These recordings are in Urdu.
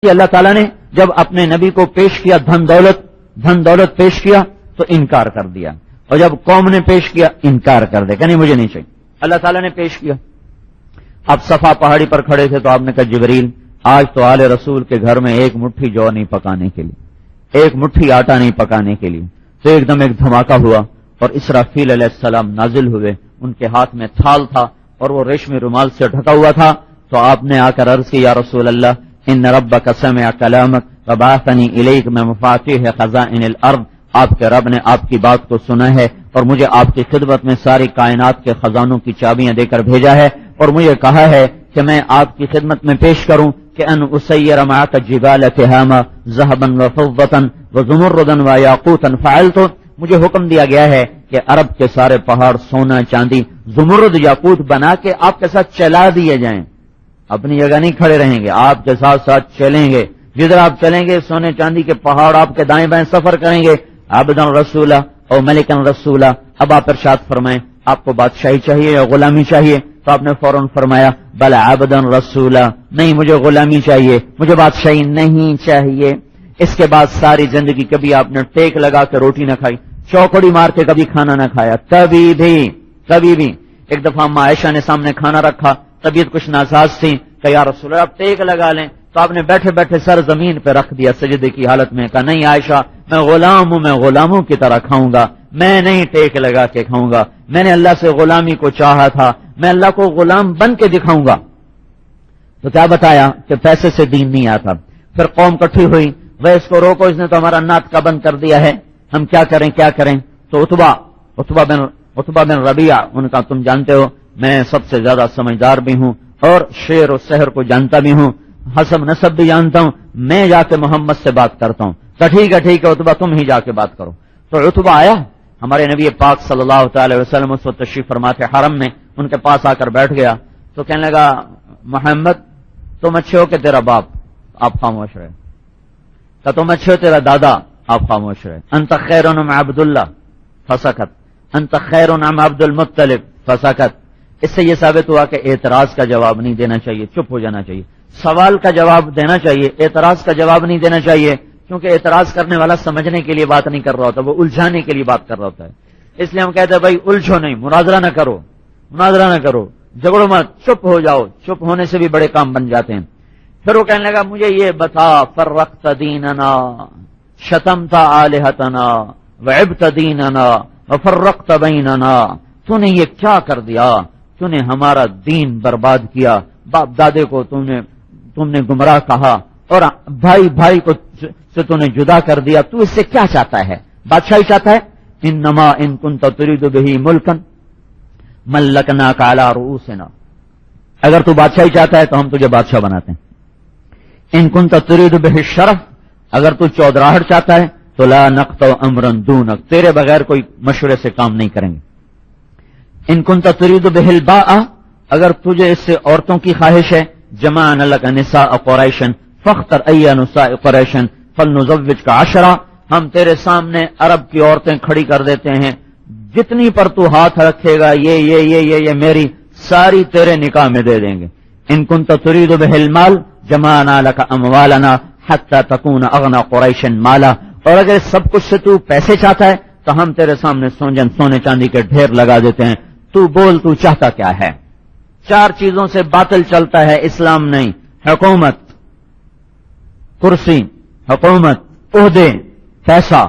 اللہ تعالیٰ نے جب اپنے نبی کو پیش کیا دھن دولت پیش کیا تو انکار کر دیا، اور جب قوم نے پیش کیا انکار کر دیا کہ نہیں مجھے نہیں چاہیے۔ اللہ تعالیٰ نے پیش کیا، اب صفا پہاڑی پر کھڑے تھے تو آپ نے کہا جبریل آج تو آل رسول کے گھر میں ایک مٹھی جو نہیں پکانے کے لیے، ایک مٹھی آٹا نہیں پکانے کے لیے۔ تو ایک دم ایک دھماکہ ہوا اور اسرافیل علیہ السلام نازل ہوئے، ان کے ہاتھ میں تھال تھا اور وہ ریشمی رومال سے ڈھکا ہوا تھا۔ تو آپ نے آ کر عرض کی یا رسول اللہ ان ربک سمع کلامک وبعثنی الیک میں مفاتیح خزائن الارض، آپ کے رب نے آپ کی بات کو سنا ہے اور مجھے آپ کی خدمت میں ساری کائنات کے خزانوں کی چابیاں دے کر بھیجا ہے، اور مجھے کہا ہے کہ میں آپ کی خدمت میں پیش کروں کہ ان اسیر معک جبال تہامہ ذهبا وفضة وزمردا ویاقوتا فعلت، مجھے حکم دیا گیا ہے کہ عرب کے سارے پہاڑ سونا چاندی زمرد یاقوت بنا کے آپ کے ساتھ چلا دیے جائیں، اپنی جگہ نہیں کھڑے رہیں گے، آپ کے ساتھ ساتھ چلیں گے، جدھر آپ چلیں گے سونے چاندی کے پہاڑ آپ کے دائیں بائیں سفر کریں گے، عبدن رسولہ اور ملکن رسولہ۔ اب آپ ارشاد فرمائیں آپ کو بادشاہی چاہیے یا غلامی چاہیے؟ تو آپ نے فوراً فرمایا بل عبدن رسولہ، نہیں مجھے غلامی چاہیے، مجھے بادشاہی نہیں چاہیے۔ اس کے بعد ساری زندگی کبھی آپ نے ٹیک لگا کے روٹی نہ کھائی، چوکڑی مار کے کبھی کھانا نہ کھایا، کبھی بھی۔ ایک دفعہ اما عائشہ نے سامنے کھانا رکھا، طبیعت کچھ ناساز تھی کہ یا رسول اللہ آپ ٹیک لگا لیں، تو آپ نے بیٹھے بیٹھے سر زمین پہ رکھ دیا سجدے کی حالت میں، کہا نہیں عائشہ میں غلام ہوں، میں غلاموں کی طرح کھاؤں گا، میں نہیں ٹیک لگا کے کھاؤں گا، میں نے اللہ سے غلامی کو چاہا تھا، میں اللہ کو غلام بن کے دکھاؤں گا۔ تو کیا بتایا کہ پیسے سے دین نہیں آتا۔ پھر قوم کٹھی ہوئی، وہ اس کو روکو، اس نے تو ہمارا نعت کا بند کر دیا ہے، ہم کیا کریں۔ تو عتبہ بن ربیعہ ان کا تم جانتے ہو میں سب سے زیادہ سمجھدار بھی ہوں اور شعر و سحر کو جانتا بھی ہوں، حسب نسب بھی جانتا ہوں، میں جا کے محمد سے بات کرتا ہوں۔ تو ٹھیک ہے عتبہ تم ہی جا کے بات کرو۔ تو عتبہ آیا، ہمارے نبی پاک صلی اللہ تعالی وسلم اس وقت تشریف فرما تھے حرم میں، ان کے پاس آ کر بیٹھ گیا تو کہنے لگا محمد تم اچھے ہو کہ تیرا باپ؟ آپ خاموش رہے۔ کہ تم اچھے ہو تیرا دادا؟ آپ خاموش رہے۔ انت خیر ام عبداللہ؟ فسکت۔ انت خیر ام عبد المطلب؟ فسکت۔ اس سے یہ ثابت ہوا کہ اعتراض کا جواب نہیں دینا چاہیے، چپ ہو جانا چاہیے، سوال کا جواب دینا چاہیے، اعتراض کا جواب نہیں دینا چاہیے، کیونکہ اعتراض کرنے والا سمجھنے کے لیے بات نہیں کر رہا ہوتا، وہ الجھانے کے لیے بات کر رہا ہوتا ہے۔ اس لیے ہم کہتے ہیں بھائی الجھو نہیں، مناظرہ نہ کرو، جھگڑو مت، چپ ہو جاؤ، چپ ہونے سے بھی بڑے کام بن جاتے ہیں۔ پھر وہ کہنے لگا مجھے یہ بتا فرقت دیننا شتمت آلہتنا وعبت دیننا وفرقت بیننا، تو نے یہ کیا کر دیا؟ تو نے ہمارا دین برباد کیا، باپ دادے کو تم نے گمراہ کہا اور بھائی کو سے تو نے جدا کر دیا، تو اس سے کیا چاہتا ہے؟ بادشاہی چاہتا ہے؟ انما ان کنت تريد به ملکا ملکناک علی رؤوسنا، اگر تو بادشاہی چاہتا ہے تو ہم تجھے بادشاہ بناتے ہیں۔ ان کنت تريد به الشرف، اگر تو چودراہٹ چاہتا ہے تو لا نقطع امرا دونک، تیرے بغیر کوئی مشورے سے کام نہیں کریں گے۔ ان کنت تريد به الباء، اگر تجھے اس سے عورتوں کی خواہش ہے، جمعنا لك نساء قریش فاختر ای نساء قریش فلنزوجک عشرا، ہم تیرے سامنے عرب کی عورتیں کھڑی کر دیتے ہیں، جتنی پر تو ہاتھ رکھے گا یہ میری ساری تیرے نکاح میں دے دیں گے۔ ان کنت تريد به المال جمعنا لك اموالنا حتى تكون اغنى قریش مالا، اور اگر سب کچھ سے تو پیسے چاہتا ہے تو ہم تیرے سامنے سونے چاندی کے ڈھیر لگا دیتے ہیں، تو بول تو چاہتا کیا ہے؟ چار چیزوں سے باطل چلتا ہے، اسلام نہیں، حکومت، کرسی، حکومت، عہدے، پیسہ،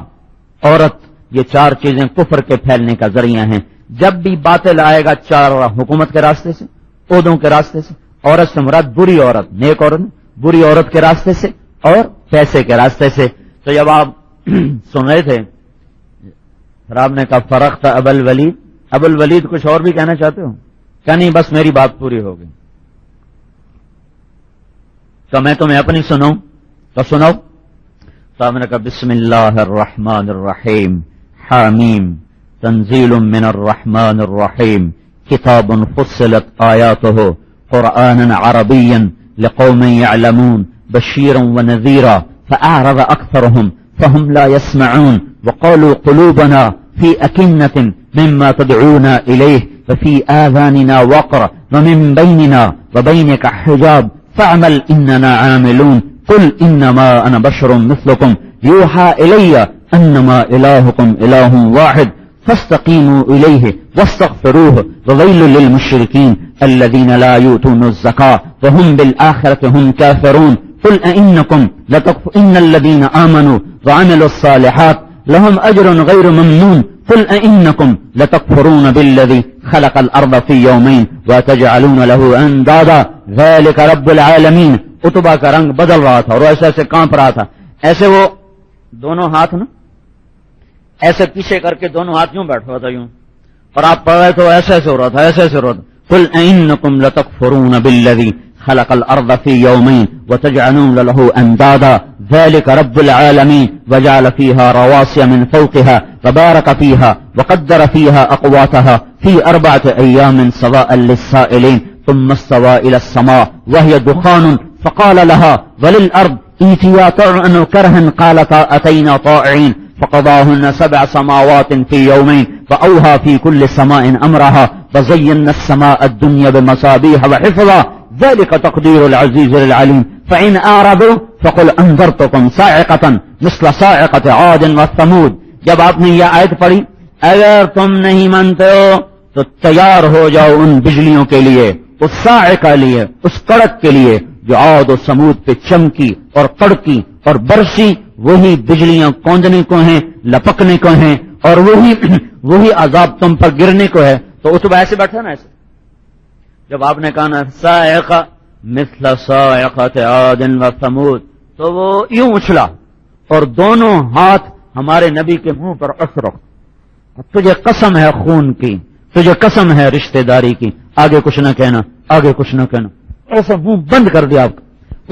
عورت، یہ چار چیزیں کفر کے پھیلنے کا ذریعہ ہیں۔ جب بھی باطل آئے گا چار، حکومت کے راستے سے، عہدوں کے راستے سے، عورت سے مراد بری عورت، نیک عورت، بری عورت کے راستے سے، اور پیسے کے راستے سے۔ تو جب آپ سن رہے تھے پھر آپ نے کہا فرقت ابا الولید، ابو الولید کچھ اور بھی کہنا چاہتے ہو؟ کیا نہیں بس میری بات پوری ہو گئی؟ تو میں تمہیں اپنی سناؤں تو سناؤ۔ تو آپ نے کہا بسم اللہ الرحمن الرحیم، حامیم تنزیل من الرحمن الرحیم، کتاب فصلت آیاتہ قرآنا عربیا لقوم یعلمون بشیرا ونذیرا فأعرض اکثرهم فهم لا يسمعون وقالوا قلوبنا في أكنة مما تدعونا إليه ففي آذاننا وقر ومن بيننا وبينك حجاب فاعمل إننا عاملون قل انما انا بشر مثلكم يوحى الي انما الهكم اله واحد فاستقيموا اليه واستغفروه وويل للمشركين الذين لا يؤتون الزكاة وهم بالآخرة هم كافرون قل أئنكم إن الذين آمنوا وعملوا الصالحات لهم أجر غير ممنون قل أئنكم لتكفرون بالذي خلق الأرض في يومين وتجعلون له أندادا ذلك رب العالمين. اتبا کا رنگ بدل رہا تھا اور ایسے ایسے کانپ رہا تھا. ایسے وہ دونوں ہاتھ نا ایسے پیچھے کر کے دونوں ہاتھ یوں بیٹھا ہوا تھا یوں, اور آپ پڑھ رہے تو ایسے ایسے ہو رہا تھا, ایسے ایسے ہو رہا تھا. قل أئنكم لتكفرون بالذي خلق الأرض في يومين وتجعلون له أندادا ذلك رب العالمين وجعل فيها رواسي من فوقها وبارك فيها وقدر فيها أقواتها في 4 أيام سواء للسائلين ثم استوى إلى السماء وهي دخان فقال لها وللأرض ائتيا طوعا كرها قالتا أتينا طائعين فقضاهن 7 سماوات في يومين فأوحى في كل سماء أمرها وزينا السماء الدنيا بمصابيح وحفظا ذلك تقدير العزيز العليم فإن أعرضوا فقل أنذرتكم صاعقة مثل صاعقة عاد وثمود. جب آپ نے یہ آیت پڑھی اگر تم نہیں مانتے ہو تو تیار ہو جاؤ ان بجلیوں کے لیے, اس صاعقہ لیے, اس کڑک کے لیے جو عاد و ثمود پہ چمکی اور کڑکی اور برسی. وہی بجلیاں کوندنے کو ہیں, لپکنے کو ہیں, اور وہی عذاب تم پر گرنے کو ہے. تو اتبا ایسے بیٹھا نا, ایسے جب آپ نے کہا نا صاعقہ مثل صاعقۃ عاد و ثمود تو وہ یوں اچھلا اور دونوں ہاتھ ہمارے نبی کے منہ پر اثر. تجھے قسم ہے خون کی, تجھے قسم ہے رشتہ داری کی, آگے کچھ نہ کہنا, آگے کچھ نہ کہنا. ایسا منہ بند کر دیا آپ کا,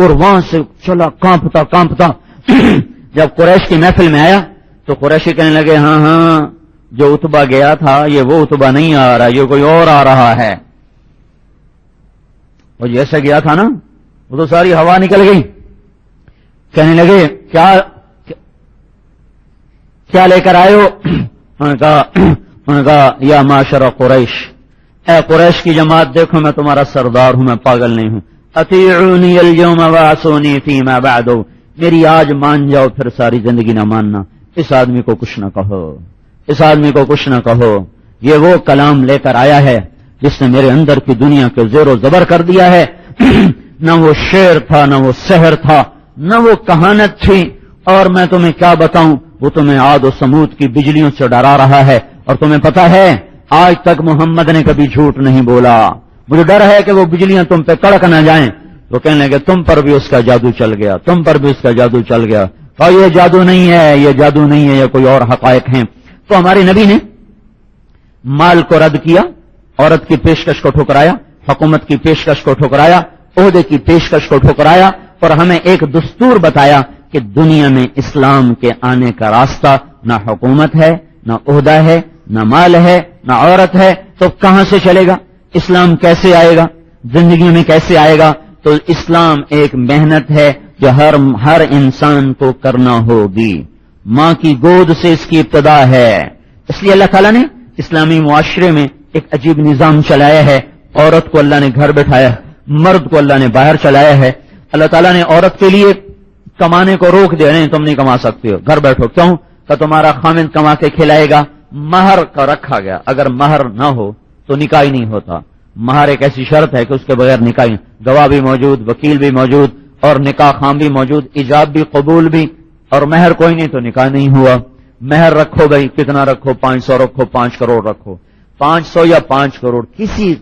اور وہاں سے چلا کانپتا کانپتا. جب قریش کی محفل میں آیا تو قریشی کہنے لگے ہاں ہاں جو اتبا گیا تھا یہ وہ اتبا نہیں آ رہا, یہ کوئی اور آ رہا ہے. وہ جیسا گیا تھا نا وہ تو ساری ہوا نکل گئی. کہنے لگے کیا لے کر آئے ہو؟ انہوں نے کہا یا معاشر قریش, اے قریش کی جماعت دیکھو میں تمہارا سردار ہوں, میں پاگل نہیں ہوں. اطیعونی اليوم وعصونی فیما بعد, میری آج مان جاؤ پھر ساری زندگی نہ ماننا. اس آدمی کو کچھ نہ کہو, اس آدمی کو کچھ نہ کہو. یہ وہ کلام لے کر آیا ہے جس نے میرے اندر کی دنیا کے زیر و زبر کر دیا ہے. نہ وہ شعر تھا, نہ وہ سحر تھا, نہ وہ کہانت تھی. اور میں تمہیں کیا بتاؤں, وہ تمہیں عاد و سمود کی بجلیوں سے ڈرا رہا ہے. اور تمہیں پتا ہے آج تک محمد نے کبھی جھوٹ نہیں بولا. مجھے ڈر ہے کہ وہ بجلیاں تم پہ کڑک نہ جائیں. وہ کہنے لگے تم پر بھی اس کا جادو چل گیا, تم پر بھی اس کا جادو چل گیا. اور یہ جادو نہیں ہے, یہ جادو نہیں ہے, یہ کوئی اور حقائق ہیں. تو ہمارے نبی نے مال کو رد کیا, عورت کی پیشکش کو ٹھکرایا, حکومت کی پیشکش کو ٹھکرایا, عہدے کی پیشکش کو ٹھکرایا, اور ہمیں ایک دستور بتایا کہ دنیا میں اسلام کے آنے کا راستہ نہ حکومت ہے, نہ عہدہ ہے, نہ مال ہے, نہ عورت ہے. تو کہاں سے چلے گا اسلام؟ کیسے آئے گا زندگی میں, کیسے آئے گا؟ تو اسلام ایک محنت ہے جو ہر انسان کو کرنا ہوگی. ماں کی گود سے اس کی ابتدا ہے. اس لیے اللہ تعالیٰ نے اسلامی معاشرے میں ایک عجیب نظام چلایا ہے. عورت کو اللہ نے گھر بٹھایا, مرد کو اللہ نے باہر چلایا ہے. اللہ تعالیٰ نے عورت کے لیے کمانے کو روک دیا, نہیں تم نہیں کما سکتے ہو, گھر بیٹھو. کیوں؟ کہ تمہارا خامند کما کے کھلائے گا. مہر کا رکھا گیا, اگر مہر نہ ہو تو نکاح نہیں ہوتا. مہر ایک ایسی شرط ہے کہ اس کے بغیر نکاح, گواہ بھی موجود, وکیل بھی موجود, اور نکاح خام بھی موجود, ایجاب بھی قبول بھی. اور مہر کوئی نہیں تو نکاح نہیں ہوا. مہر رکھو بھائی, کتنا رکھو؟ 500 رکھو, 5 کروڑ رکھو, 500 یا 5 کروڑ کسی.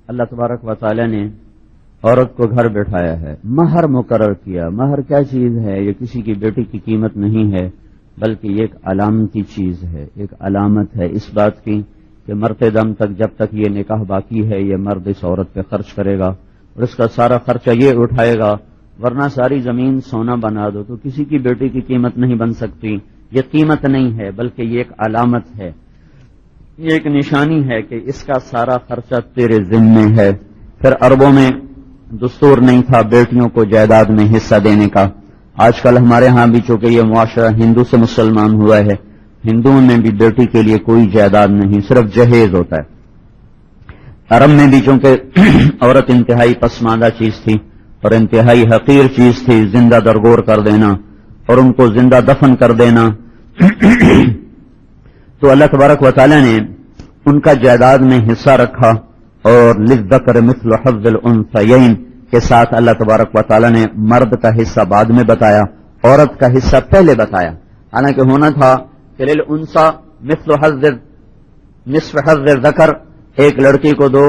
اللہ تبارک و تعالی نے عورت کو گھر بٹھایا ہے, مہر مقرر کیا. مہر کیا چیز ہے؟ یہ کسی کی بیٹی کی قیمت نہیں ہے, بلکہ یہ ایک علامتی چیز ہے, ایک علامت ہے اس بات کی کہ مرتے دم تک جب تک یہ نکاح باقی ہے یہ مرد اس عورت پہ خرچ کرے گا, اور اس کا سارا خرچہ یہ اٹھائے گا. ورنہ ساری زمین سونا بنا دو تو کسی کی بیٹی کی قیمت نہیں بن سکتی. یہ قیمت نہیں ہے بلکہ یہ ایک علامت ہے, یہ ایک نشانی ہے کہ اس کا سارا خرچہ تیرے ذمے ہے. پھر عربوں میں دستور نہیں تھا بیٹیوں کو جائیداد میں حصہ دینے کا. آج کل ہمارے ہاں بھی چونکہ یہ معاشرہ ہندو سے مسلمان ہوا ہے, ہندوؤں میں بھی بیٹی کے لیے کوئی جائیداد نہیں, صرف جہیز ہوتا ہے. عرب میں بھی چونکہ عورت انتہائی پسماندہ چیز تھی تو اور انتہائی حقیر چیز تھی زندہ درگور کر دینا اور ان کو زندہ دفن کر دینا. تو اللہ تبارک و تعالی نے ان کا جائیداد میں حصہ رکھا اور للذکر مثل حظ الانثیین کے ساتھ اللہ تبارک و تعالی نے مرد کا حصہ بعد میں بتایا، عورت کا حصہ پہلے بتایا. حالانکہ ہونا تھا کہ للانثی مثل حظ نصف حظ الذکر، ایک لڑکی کو دو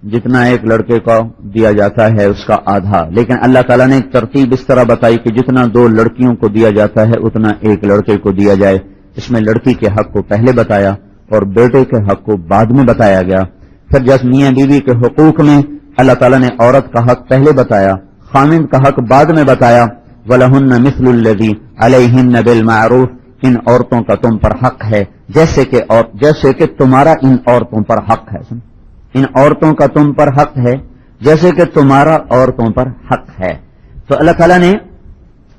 جتنا ایک لڑکے کو دیا جاتا ہے اس کا آدھا، لیکن اللہ تعالیٰ نے ایک ترتیب اس طرح بتائی کہ جتنا دو لڑکیوں کو دیا جاتا ہے اتنا ایک لڑکے کو دیا جائے. اس میں لڑکی کے حق کو پہلے بتایا اور بیٹے کے حق کو بعد میں بتایا گیا. پھر جس میاں بیوی کے حقوق میں اللہ تعالیٰ نے عورت کا حق پہلے بتایا، خامند کا حق بعد میں بتایا. وَلَهُنَّ مِثْلُ الَّذِي عَلَيْهِنَّ بِالْمَعْرُوفِ، ان عورتوں کا تم پر حق ہے جیسے کہ تمہارا ان عورتوں پر حق ہے. ان عورتوں کا تم پر حق ہے جیسے کہ تمہارا عورتوں پر حق ہے. تو اللہ تعالیٰ نے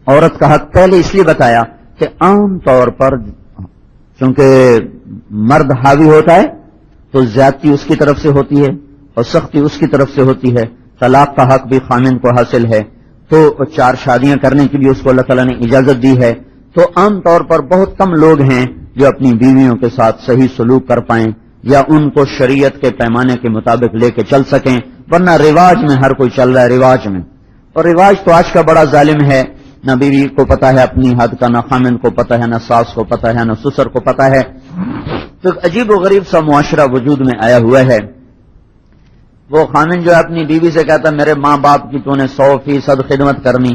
عورت کا حق پہلے اس لیے بتایا کہ عام طور پر چونکہ مرد حاوی ہوتا ہے تو زیادتی اس کی طرف سے ہوتی ہے اور سختی اس کی طرف سے ہوتی ہے. طلاق کا حق بھی خامند کو حاصل ہے، تو 4 شادیاں کرنے کی بھی اس کو اللہ تعالیٰ نے اجازت دی ہے. تو عام طور پر بہت کم لوگ ہیں جو اپنی بیویوں کے ساتھ صحیح سلوک کر پائیں یا ان کو شریعت کے پیمانے کے مطابق لے کے چل سکیں، ورنہ رواج میں ہر کوئی چل رہا ہے رواج میں. اور رواج تو آج کا بڑا ظالم ہے، نہ بیوی کو پتا ہے اپنی حد کا، نہ خامند کو پتا ہے، نہ ساس کو پتا ہے، نہ سسر کو پتا ہے. تو عجیب و غریب سا معاشرہ وجود میں آیا ہوا ہے. وہ خامند جو ہے اپنی بیوی سے کہتا ہے میرے ماں باپ کی تو نے 100% خدمت کرنی،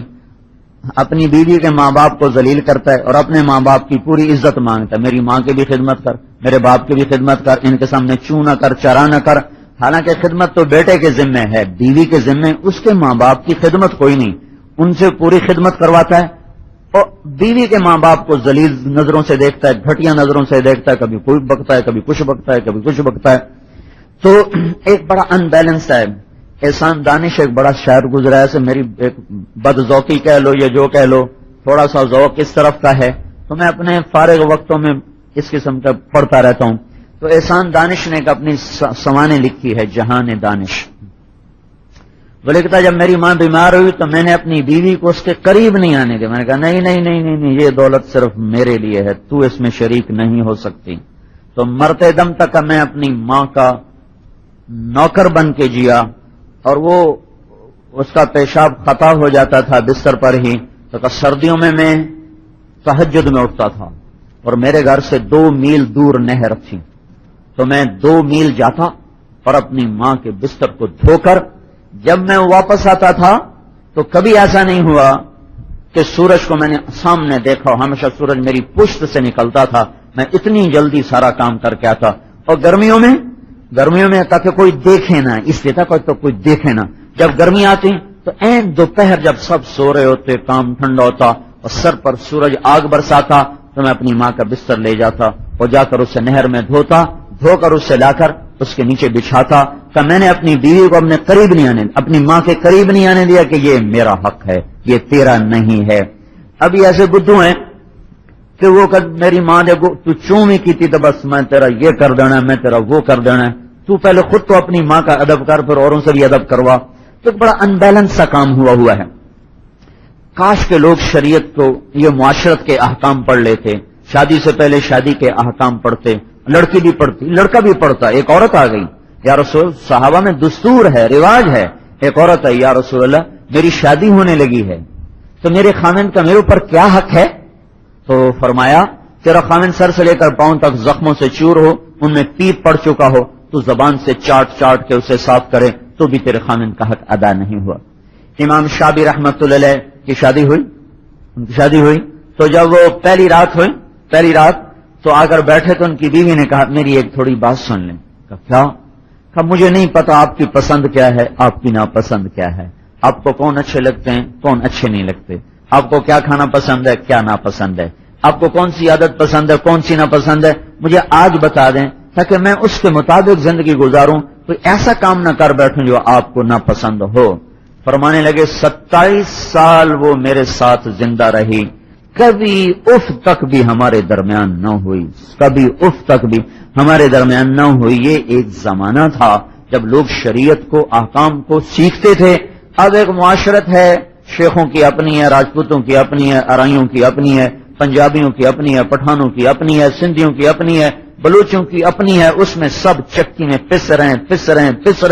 اپنی بیوی کے ماں باپ کو ذلیل کرتا ہے اور اپنے ماں باپ کی پوری عزت مانگتا ہے، میری ماں کی بھی خدمت کر، میرے باپ کی بھی خدمت کر، ان کے سامنے چوں نہ کر، چرا نہ کر. حالانکہ خدمت تو بیٹے کے ذمہ ہے، بیوی کے ذمہ اس کے ماں باپ کی خدمت کوئی نہیں، ان سے پوری خدمت کرواتا ہے. اور بیوی کے ماں باپ کو ذلیل نظروں سے دیکھتا ہے، گھٹیا نظروں سے دیکھتا ہے، کبھی کوئی بکتا ہے، کبھی کچھ بکتا ہے، کبھی کچھ بکتا ہے. تو ایک بڑا ان بیلنس ہے. احسان دانش ایک بڑا شاعر گزرا ہے، میری ایک بد ذوقی کہہ لو یا جو کہہ لو، تھوڑا سا ذوق اس طرف کا ہے تو میں اپنے فارغ وقتوں میں اس قسم کا پڑھتا رہتا ہوں. تو احسان دانش نے ایک اپنی سوانح لکھی ہے، جہان دانش. وہ لکھتا ہے جب میری ماں بیمار ہوئی تو میں نے اپنی بیوی کو اس کے قریب نہیں آنے دیا. میں نے کہا نہیں نہیں نہیں نہیں نہیں، یہ دولت صرف میرے لیے ہے، تو اس میں شریک نہیں ہو سکتی. تو مرتے دم تک میں اپنی ماں کا نوکر بن کے جیا، اور وہ اس کا پیشاب خطا ہو جاتا تھا بستر پر ہی. تو سردیوں میں تہجد میں اٹھتا تھا اور میرے گھر سے 2 میل دور نہر تھی، تو میں 2 میل جاتا اور اپنی ماں کے بستر کو دھو کر جب میں واپس آتا تھا تو کبھی ایسا نہیں ہوا کہ سورج کو میں نے سامنے دیکھا. ہمیشہ سورج میری پشت سے نکلتا تھا، میں اتنی جلدی سارا کام کر کے آتا. اور گرمیوں میں تاکہ کوئی دیکھے نہ، اس لیے تھا کوئی دیکھے نہ. جب گرمی آتی تو این دوپہر جب سب سو رہے ہوتے، کام ٹھنڈا ہوتا اور سر پر سورج آگ برساتا تو میں اپنی ماں کا بستر لے جاتا اور جا کر اسے نہر میں دھو کر اسے لا کر اس کے نیچے بچھاتا. کہ میں نے اپنی بیوی کو اپنی ماں کے قریب نہیں آنے دیا کہ یہ میرا حق ہے، یہ تیرا نہیں ہے. ابھی ایسے بدھو ہیں کہ وہ میری ماں نے تو چوں ہی کی تھی تو بس میں تیرا یہ کر دینا، میں تیرا وہ کر دینا. تو پہلے خود تو اپنی ماں کا ادب کر، پھر اوروں سے بھی ادب کروا. تو بڑا ان بیلنس سا کام ہوا ہے. کاش کے لوگ شریعت کو، یہ معاشرت کے احکام پڑھ لیتے. شادی سے پہلے شادی کے احکام پڑھتے، لڑکی بھی پڑھتی، لڑکا بھی پڑھتا. ایک عورت آ گئی، یا رسول، صحابہ میں دستور ہے، رواج ہے. ایک عورت ہے، یا رسول اللہ میری شادی ہونے لگی ہے تو میرے خامند کا میرے اوپر کیا حق ہے؟ تو فرمایا تیرا خامند سر سے لے کر پاؤں تک زخموں سے چور ہو، ان میں پیپ پڑ چکا ہو، تو زبان سے چاٹ کے اسے صاف کرے تو بھی تیرے خامند کا حق ادا نہیں ہوا. امام شابی رحمت اللہ علیہ کی شادی ہوئی تو جب وہ پہلی رات تو آ کر بیٹھے تو ان کی بیوی نے کہا میری ایک تھوڑی بات سن لیں. کہا مجھے نہیں پتا آپ کی پسند کیا ہے، آپ کی ناپسند کیا ہے، آپ کو کون اچھے لگتے ہیں، کون اچھے نہیں لگتے، آپ کو کیا کھانا پسند ہے، کیا ناپسند ہے، آپ کو کون سی عادت پسند ہے، کون سی ناپسند ہے، مجھے آج بتا دیں تاکہ میں اس کے مطابق زندگی گزاروں، کوئی ایسا کام نہ کر بیٹھوں جو آپ کو ناپسند ہو. فرمانے لگے 27 سال وہ میرے ساتھ زندہ رہی، کبھی اف تک بھی ہمارے درمیان نہ ہوئی، کبھی اف تک بھی ہمارے درمیان نہ ہوئی. یہ ایک زمانہ تھا جب لوگ شریعت کو، احکام کو سیکھتے تھے اب ایک معاشرت ہے، شیخوں کی اپنی ہے، راجپوتوں کی اپنی ہے، ارائیوں کی اپنی ہے، پنجابیوں کی اپنی ہے، پٹھانوں کی اپنی ہے، سندھیوں کی اپنی ہے، بلوچوں کی اپنی ہے، اس میں سب چکی میں پس رہے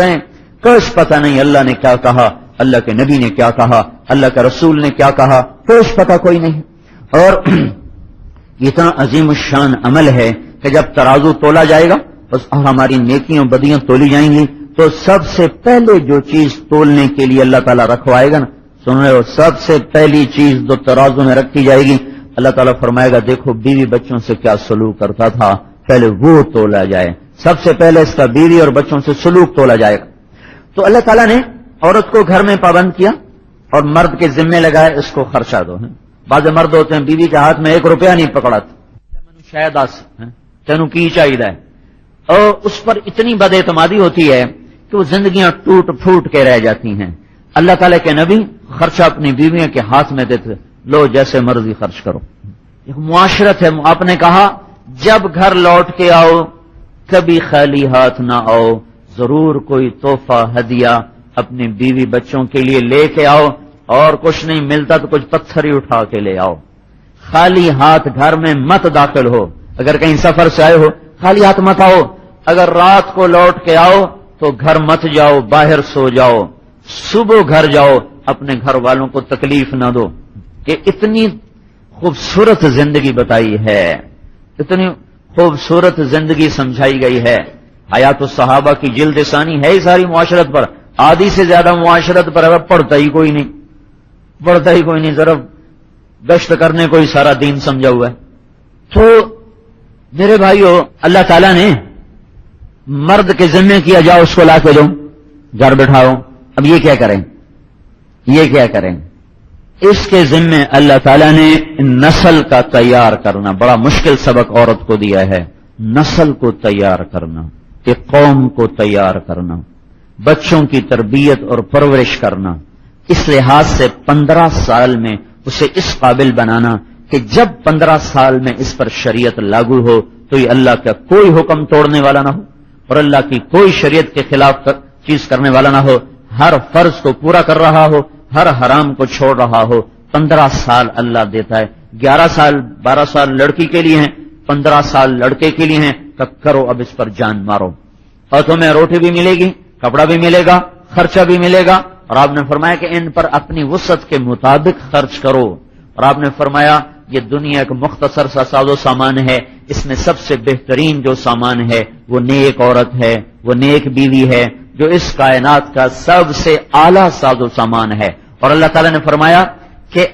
ہیں، کچھ پتہ نہیں اللہ نے کیا کہا، اللہ کے نبی نے کیا کہا، اللہ کے رسول نے کیا کہا، کچھ پتہ کوئی نہیں۔ اور اتنا عظیم الشان عمل ہے کہ جب ترازو تولا جائے گا بس ہماری نیکیاں بدیاں تولی جائیں گی، تو سب سے پہلے جو چیز تولنے کے لیے اللہ تعالیٰ رکھوائے گا نا، سن رہے ہو، سب سے پہلی چیز جو ترازو میں رکھی جائے گی، اللہ تعالیٰ فرمائے گا دیکھو بیوی بچوں سے کیا سلوک کرتا تھا، پہلے وہ تولا جائے، سب سے پہلے اس کا بیوی اور بچوں سے سلوک تولا جائے گا۔ تو اللہ تعالیٰ نے عورت کو گھر میں پابند کیا اور مرد کے ذمے لگائے اس کو خرچہ دو۔ بعض مرد ہوتے ہیں بیوی کے ہاتھ میں 1 روپیہ نہیں پکڑا شاید تینوں کی چاہیے، اور اس پر اتنی بد اعتمادی ہوتی ہے کہ وہ زندگیاں ٹوٹ پھوٹ کے رہ جاتی ہیں۔ اللہ تعالیٰ کے نبی خرچہ اپنی بیویوں کے ہاتھ میں دیتے، لو جیسے مرضی خرچ کرو۔ ایک معاشرت ہے، آپ نے کہا جب گھر لوٹ کے آؤ کبھی خالی ہاتھ نہ آؤ، ضرور کوئی تحفہ ہدیہ اپنی بیوی بچوں کے لیے لے کے آؤ، اور کچھ نہیں ملتا تو کچھ پتھر ہی اٹھا کے لے آؤ۔ خالی ہاتھ گھر میں مت داخل ہو، اگر کہیں سفر سے آئے ہو خالی ہاتھ مت آؤ، اگر رات کو لوٹ کے آؤ تو گھر مت جاؤ، باہر سو جاؤ، صبح گھر جاؤ، اپنے گھر والوں کو تکلیف نہ دو۔ کہ اتنی خوبصورت زندگی بتائی ہے، اتنی خوبصورت زندگی سمجھائی گئی ہے۔ حیات الصحابہ کی جلد ثانی ہے ہی ساری معاشرت پر، آدھی سے زیادہ معاشرت پر اب پڑھتا ہی کوئی نہیں، ذرا گشت کرنے کو ہی سارا دین سمجھا ہوا ہے۔ تو میرے بھائیو، اللہ تعالیٰ نے مرد کے ذمے کیا جاؤ اس کو لا کے دو، گھر بٹھاؤ۔ اب یہ کیا کریں؟ اس کے ذمے اللہ تعالیٰ نے نسل کا تیار کرنا، بڑا مشکل سبق عورت کو دیا ہے، نسل کو تیار کرنا، ایک قوم کو تیار کرنا، بچوں کی تربیت اور پرورش کرنا، اس لحاظ سے 15 سال میں اسے اس قابل بنانا کہ جب 15 سال میں اس پر شریعت لاگو ہو تو یہ اللہ کا کوئی حکم توڑنے والا نہ ہو اور اللہ کی کوئی شریعت کے خلاف چیز کرنے والا نہ ہو، ہر فرض کو پورا کر رہا ہو، ہر حرام کو چھوڑ رہا ہو۔ 15 سال اللہ دیتا ہے، 11 سال 12 سال لڑکی کے لیے ہیں، 15 سال لڑکے کے لیے ہیں، تب کرو اب اس پر جان مارو، اور تمہیں روٹی بھی ملے گی، کپڑا بھی ملے گا، خرچہ بھی ملے گا، اور آپ نے فرمایا کہ ان پر اپنی وسعت کے مطابق خرچ کرو، اور آپ نے فرمایا یہ دنیا ایک مختصر سا ساز و سامان ہے، اس میں سب سے بہترین جو سامان ہے وہ نیک عورت ہے، وہ نیک بیوی ہے، جو اس کائنات کا سب سے اعلیٰ ساز و سامان ہے۔ اور اللہ تعالیٰ نے فرمایا کہ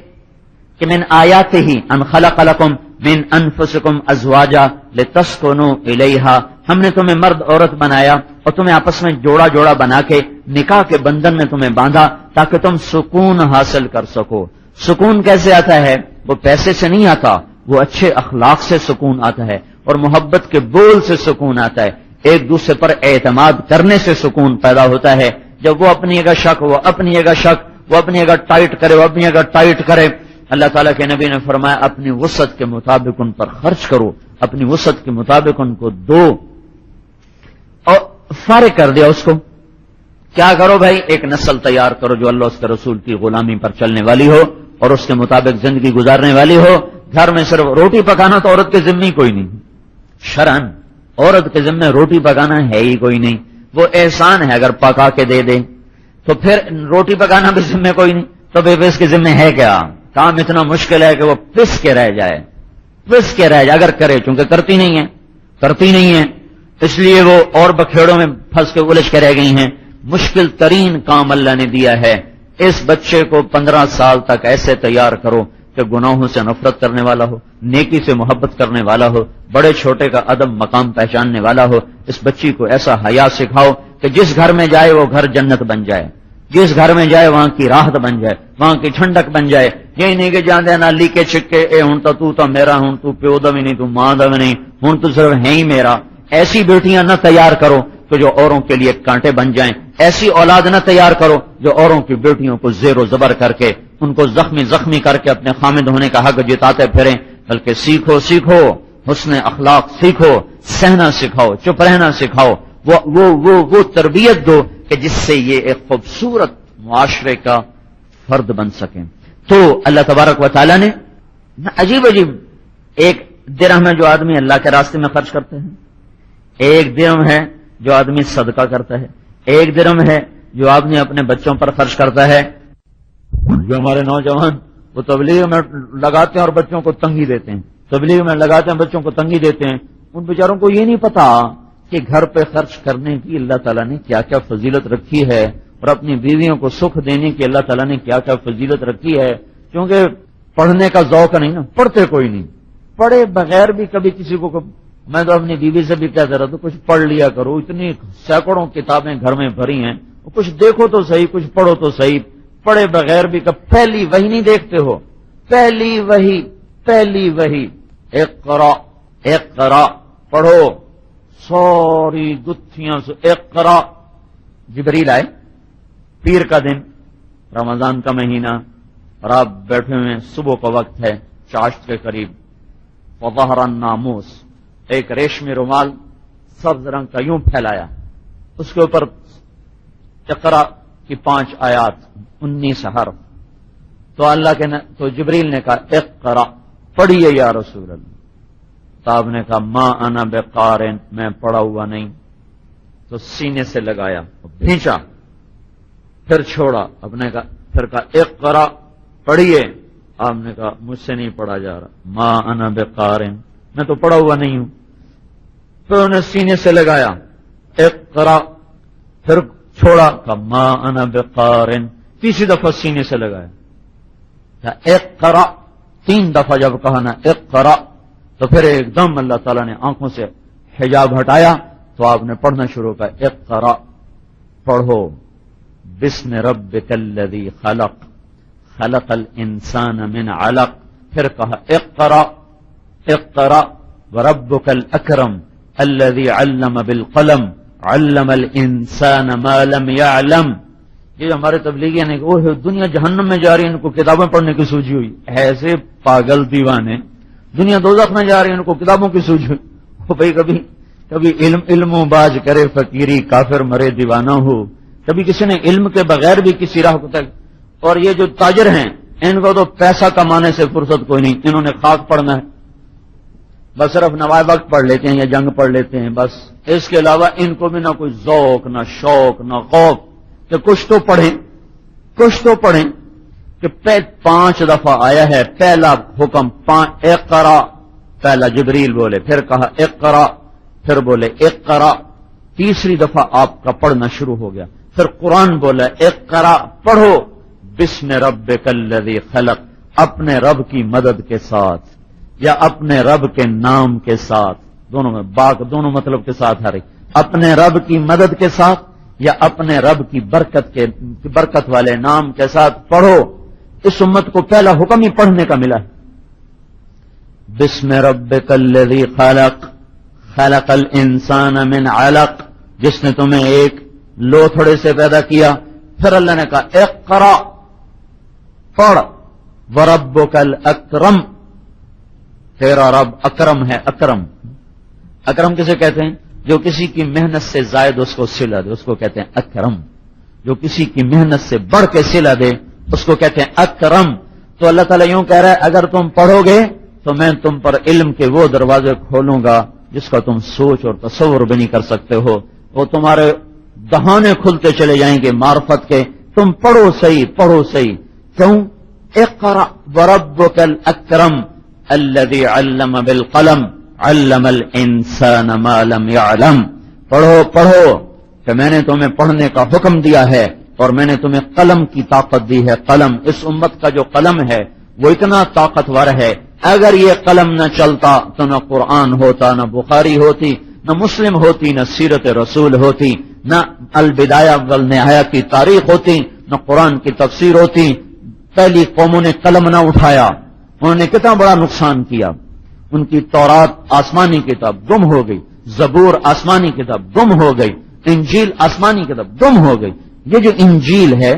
من آیاتہ ان خلق لکم من انفسکم ازواجا لتسکنوا الیہا، ہم نے تمہیں مرد عورت بنایا اور تمہیں آپس میں جوڑا جوڑا بنا کے نکاح کے بندھن میں تمہیں باندھا تاکہ تم سکون حاصل کر سکو۔ سکون کیسے آتا ہے؟ وہ پیسے سے نہیں آتا، وہ اچھے اخلاق سے سکون آتا ہے، اور محبت کے بول سے سکون آتا ہے، ایک دوسرے پر اعتماد کرنے سے سکون پیدا ہوتا ہے۔ جب وہ اپنی جگہ شک، وہ اپنی جگہ شک، وہ اپنی جگہ ٹائٹ کرے، وہ اپنی جگہ ٹائٹ کرے، اللہ تعالیٰ کے نبی نے فرمایا اپنی وسعت کے مطابق ان پر خرچ کرو، اپنی وسعت کے مطابق ان کو دو، اور فارغ کر دیا اس کو۔ کیا کرو بھائی؟ ایک نسل تیار کرو جو اللہ اس کے رسول کی غلامی پر چلنے والی ہو اور اس کے مطابق زندگی گزارنے والی ہو۔ گھر میں صرف روٹی پکانا تو عورت کے ذمہ کوئی نہیں، شرعن عورت کے ذمہ روٹی پکانا ہے ہی کوئی نہیں، وہ احسان ہے اگر پکا کے دے دے، تو پھر روٹی پکانا بھی ذمہ کوئی نہیں، تو بے اس کے ذمہ ہے کیا؟ کام اتنا مشکل ہے کہ وہ پس کے رہ جائے اگر کرے، چونکہ کرتی نہیں ہے، اس لیے وہ اور بکھیڑوں میں پھنس کے الجھ کے رہ گئی ہیں۔ مشکل ترین کام اللہ نے دیا ہے، اس بچے کو 15 سال تک ایسے تیار کرو کہ گناہوں سے نفرت کرنے والا ہو، نیکی سے محبت کرنے والا ہو، بڑے چھوٹے کا ادب مقام پہچاننے والا ہو۔ اس بچی کو ایسا حیا سکھاؤ کہ جس گھر میں جائے وہ گھر جنت بن جائے، جس گھر میں جائے وہاں کی راحت بن جائے، وہاں کی ٹھنڈک بن جائے۔ یہ نہیں کہ جاندے نہ لیکے چھکے، اے ہن تو میرا، ہن تو پیو دا بھی نہیں، تو ماں دا بھی نہیں، ہن تو صرف ہے ہی میرا۔ ایسی بیٹیاں نہ تیار کرو کہ جو اوروں کے لیے کانٹے بن جائیں، ایسی اولاد نہ تیار کرو جو اوروں کی بیٹیوں کو زیر و زبر کر کے، ان کو زخمی کر کے اپنے خامد ہونے کا حق جتاتے پھریں، بلکہ سیکھو حسن اخلاق سیکھو، سہنا سکھاؤ، چپ رہنا سکھاؤ، وہ تربیت دو کہ جس سے یہ ایک خوبصورت معاشرے کا فرد بن سکیں. تو اللہ تبارک و تعالیٰ نے عجیب عجیب، ایک درہم ہے جو آدمی اللہ کے راستے میں خرچ کرتے ہیں، ایک درہم ہے جو آدمی صدقہ کرتا ہے، ایک درہم ہے جو آدمی اپنے بچوں پر خرچ کرتا ہے. جو ہمارے نوجوان وہ تبلیغ میں لگاتے ہیں اور بچوں کو تنگی دیتے ہیں، تبلیغ میں لگاتے ہیں بچوں کو تنگی دیتے ہیں، ان بیچاروں کو یہ نہیں پتا کہ گھر پہ خرچ کرنے کی اللہ تعالیٰ نے کیا کیا فضیلت رکھی ہے، اور اپنی بیویوں کو سکھ دینے کی اللہ تعالیٰ نے کیا کیا فضیلت رکھی ہے. کیونکہ پڑھنے کا ذوق نہیں نا، پڑھتے کوئی نہیں، پڑھے بغیر بھی کبھی کسی کو میں تو اپنی بیوی سے بھی کہتا رہا تو کچھ پڑھ لیا کرو، اتنی سینکڑوں کتابیں گھر میں بھری ہیں، کچھ دیکھو تو صحیح، کچھ پڑھو تو صحیح. پڑھے بغیر بھی پہلی وحی نہیں دیکھتے ہو، پہلی وحی اقرا اقرا پڑھو، سوری گتھیاں سے اقرا. جبریل آئے، پیر کا دن، رمضان کا مہینہ، اور آپ بیٹھے ہوئے، صبح کا وقت ہے، چاشت کے قریب. وظہر الناموس، ایک ریشمی رومال سبز رنگ کا یوں پھیلایا، اس کے اوپر اقرا کی 5 آیات، 19 حرف. تو جبریل نے کہا اقرا، پڑھیے یا رسول اللہ. صاحب نے کہا ما انا بقارن، میں پڑھا ہوا نہیں. تو سینے سے لگایا، کھینچا، پھر چھوڑا، پھر کہا اقرا، پڑھیے. آپ نے کہا مجھ سے نہیں پڑھا جا رہا، ما انا بقارن، میں تو پڑھا ہوا نہیں ہوں. پھر انہیں سینے سے لگایا اقرا، پھر چھوڑا، کہا ما انا بقارن، تیسری دفعہ سینے سے لگایا اقرا. 3 دفعہ جب کہا نا اقرا، تو پھر ایک دم اللہ تعالیٰ نے آنکھوں سے حجاب ہٹایا تو آپ نے پڑھنا شروع کیا اقرا، پڑھو، بسم ربک الذی خلق خلق الانسان من علق. پھر کہا اقرا اقرا وربک الاکرم الذی علم بالقلم علم الانسان ما لم يعلم. یہ ہمارے تبلیغی ہیں کہ وہ دنیا جہنم میں جا رہی ہے، ان کو کتابیں پڑھنے کی سوچی ہوئی. ایسے پاگل دیوانے، دنیا دوزخ میں جا رہی ہے، ان کو کتابوں کی سوچی ہوئی. وہ بھائی کبھی علم و باز کرے فقیری، کافر مرے دیوانہ ہو. کبھی کسی نے علم کے بغیر بھی کسی راہ کو تک. اور یہ جو تاجر ہیں، ان کو تو پیسہ کمانے سے فرصت کوئی نہیں، انہوں نے خاک پڑھنا ہے، بس صرف نوائے وقت پڑھ لیتے ہیں یا جنگ پڑھ لیتے ہیں بس. اس کے علاوہ ان کو بھی نہ کوئی ذوق، نہ شوق، نہ خوف کہ کچھ تو پڑھیں. کہ 5 دفعہ آیا ہے پہلا حکم اقرا، پہلا جبریل بولے، پھر کہا اقرا، پھر بولے اقرا. تیسری دفعہ آپ کا پڑھنا شروع ہو گیا. پھر قرآن بولا اقرا، پڑھو، بسم ربک الذی خلق، اپنے رب کی مدد کے ساتھ یا اپنے رب کے نام کے ساتھ، دونوں میں دونوں مطلب کے ساتھ آ رہی. اپنے رب کی مدد کے ساتھ یا اپنے رب کی برکت والے نام کے ساتھ پڑھو. اس امت کو پہلا حکم ہی پڑھنے کا ملا ہے. بسم ربک الذی خلق خلق الانسان من علق، جس نے تمہیں ایک لوتھڑے سے پیدا کیا. پھر اللہ نے کہا اقرا، پڑھ، وربک الاکرم، تیرا رب اکرم ہے. اکرم کسے کہتے ہیں؟ جو کسی کی محنت سے زائد اس کو صلہ دے، اس کو کہتے ہیں اکرم. جو کسی کی محنت سے بڑھ کے صلہ دے اس کو کہتے ہیں اکرم. تو اللہ تعالیٰ یوں کہہ رہا ہے اگر تم پڑھو گے تو میں تم پر علم کے وہ دروازے کھولوں گا جس کا تم سوچ اور تصور بھی نہیں کر سکتے ہو. وہ تمہارے دہانے کھلتے چلے جائیں گے معرفت کے. تم پڑھو صحیح. کیوں؟ اقرا وربک الاکرم الذی علم بالقلم علم الانسان ما لم يعلم. پڑھو کہ میں نے تمہیں پڑھنے کا حکم دیا ہے اور میں نے تمہیں قلم کی طاقت دی ہے. قلم، اس امت کا جو قلم ہے وہ اتنا طاقتور ہے، اگر یہ قلم نہ چلتا تو نہ قرآن ہوتا، نہ بخاری ہوتی، نہ مسلم ہوتی، نہ سیرت رسول ہوتی، نہ البدایہ والنہایہ کی تاریخ ہوتی، نہ قرآن کی تفسیر ہوتی. پہلی قوموں نے قلم نہ اٹھایا، انہوں نے کتنا بڑا نقصان کیا. ان کی تورات آسمانی کتاب گم ہو گئی، زبور آسمانی کتاب گم ہو گئی، انجیل آسمانی کتاب گم ہو گئی. یہ جو انجیل ہے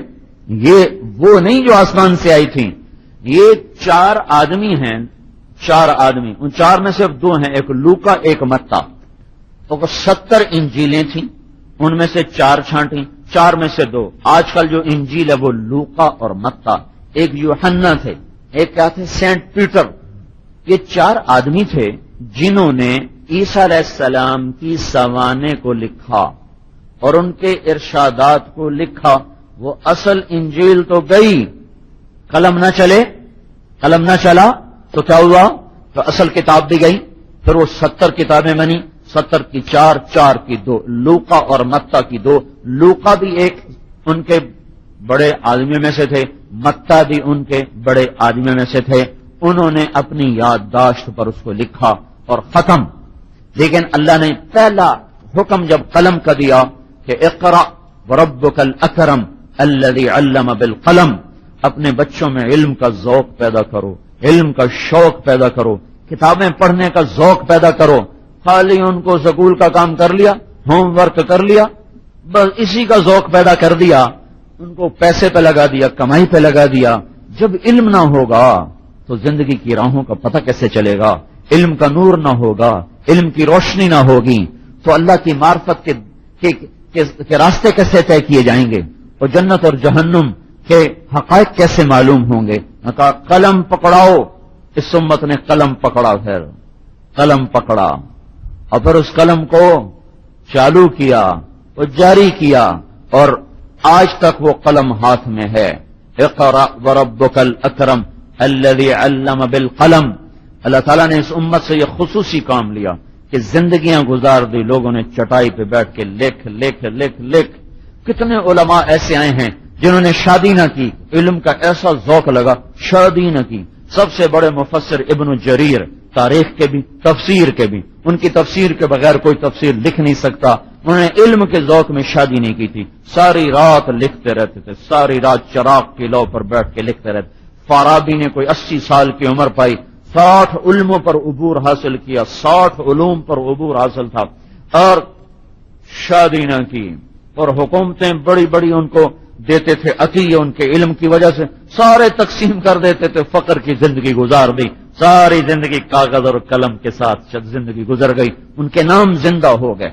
یہ وہ نہیں جو آسمان سے آئی تھی. یہ 4 آدمی ہیں، 4 آدمی، ان 4 میں صرف 2 ہیں، ایک لوکا ایک متا. تو 70 انجیلیں تھیں، ان میں سے 4 چھانٹی. 4 میں سے 2. آج کل جو انجیل ہے وہ لوقا اور متی. ایک یوحنا تھے, ایک کیا تھے, سینٹ پیٹر. یہ 4 آدمی تھے جنہوں نے عیسیٰ علیہ السلام کی سوانح کو لکھا اور ان کے ارشادات کو لکھا. وہ اصل انجیل تو گئی, قلم نہ چلے, قلم نہ چلا تو کیا ہوا, تو اصل کتاب بھی گئی. پھر وہ 70 کتابیں بنی, 70 کی 4, 4 کی 2, لوقا اور متی کی 2. لوقا بھی ایک ان کے بڑے آدمیوں میں سے تھے, متی بھی ان کے بڑے آدمیوں میں سے تھے. انہوں نے اپنی یادداشت پر اس کو لکھا اور ختم. لیکن اللہ نے پہلا حکم جب قلم کا دیا کہ اقرأ وربک الاکرم الذی علم بالقلم, اپنے بچوں میں علم کا ذوق پیدا کرو, علم کا شوق پیدا کرو, کتابیں پڑھنے کا ذوق پیدا کرو. خالی ان کو سکول کا کام کر لیا, ہوم ورک کر لیا, بس اسی کا ذوق پیدا کر دیا, ان کو پیسے پہ لگا دیا, کمائی پہ لگا دیا. جب علم نہ ہوگا تو زندگی کی راہوں کا پتہ کیسے چلے گا؟ علم کا نور نہ ہوگا, علم کی روشنی نہ ہوگی تو اللہ کی معرفت کے راستے کیسے طے کیے جائیں گے اور جنت اور جہنم کے حقائق کیسے معلوم ہوں گے؟ کہا قلم پکڑاؤ. اس امت نے قلم پکڑا, پھر قلم پکڑا اور پھر اس قلم کو چالو کیا, وہ جاری کیا اور آج تک وہ قلم ہاتھ میں ہے. اقرأ وربک الاکرم الذی علم بالقلم. اللہ تعالیٰ نے اس امت سے یہ خصوصی کام لیا کہ زندگیاں گزار دی لوگوں نے چٹائی پہ بیٹھ کے لکھ لکھ لکھ لکھ. کتنے علماء ایسے آئے ہیں جنہوں نے شادی نہ کی, علم کا ایسا ذوق لگا, شادی نہ کی. سب سے بڑے مفسر ابن جریر, تاریخ کے بھی تفسیر کے بھی, ان کی تفسیر کے بغیر کوئی تفسیر لکھ نہیں سکتا. انہوں نے علم کے ذوق میں شادی نہیں کی تھی, ساری رات لکھتے رہتے تھے, ساری رات چراغ کی لو پر بیٹھ کے لکھتے رہتے. فارابی نے کوئی 80 سال کی عمر پائی, 60 علموں پر عبور حاصل کیا, 60 علوم پر عبور حاصل تھا اور شادی نہ کی. اور حکومتیں بڑی بڑی ان کو دیتے تھے عطیہ, ان کے علم کی وجہ سے سارے تقسیم کر دیتے تھے. فقر کی زندگی گزار دی, ساری زندگی کاغذ اور قلم کے ساتھ زندگی گزر گئی. ان کے نام زندہ ہو گئے.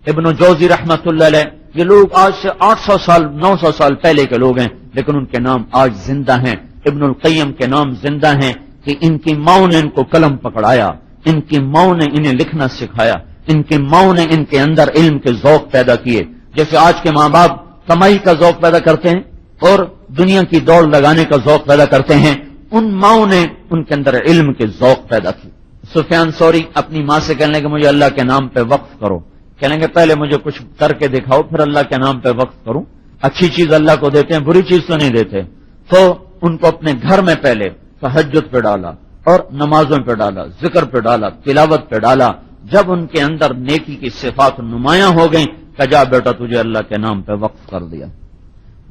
ابن جوزی رحمت اللہ علیہ, یہ لوگ آج سے 800 سال 900 سال پہلے کے لوگ ہیں لیکن ان کے نام آج زندہ ہیں. ابن القیم کے نام زندہ ہیں کہ ان کی ماؤں نے ان کو قلم پکڑایا, ان کی ماؤں نے انہیں لکھنا سکھایا, ان کی ماؤں نے ان کے اندر علم کے ذوق پیدا کیے. جیسے آج کے ماں باپ کمائی کا ذوق پیدا کرتے ہیں اور دنیا کی دوڑ لگانے کا ذوق پیدا کرتے ہیں, ان ماؤں نے ان کے اندر علم کے ذوق پیدا کی. سفیان ثوری اپنی ماں سے کہنے لگے مجھے اللہ کے نام پہ وقف کرو. کہنے گے پہلے مجھے کچھ کر کے دکھاؤ پھر اللہ کے نام پہ وقف کروں. اچھی چیز اللہ کو دیتے ہیں, بری چیز تو نہیں دیتے. تو ان کو اپنے گھر میں پہلے تہجد پہ ڈالا اور نمازوں پہ ڈالا, ذکر پہ ڈالا, تلاوت پہ ڈالا. جب ان کے اندر نیکی کی صفات نمایاں ہو گئیں کہ جا بیٹا تجھے اللہ کے نام پہ وقف کر دیا.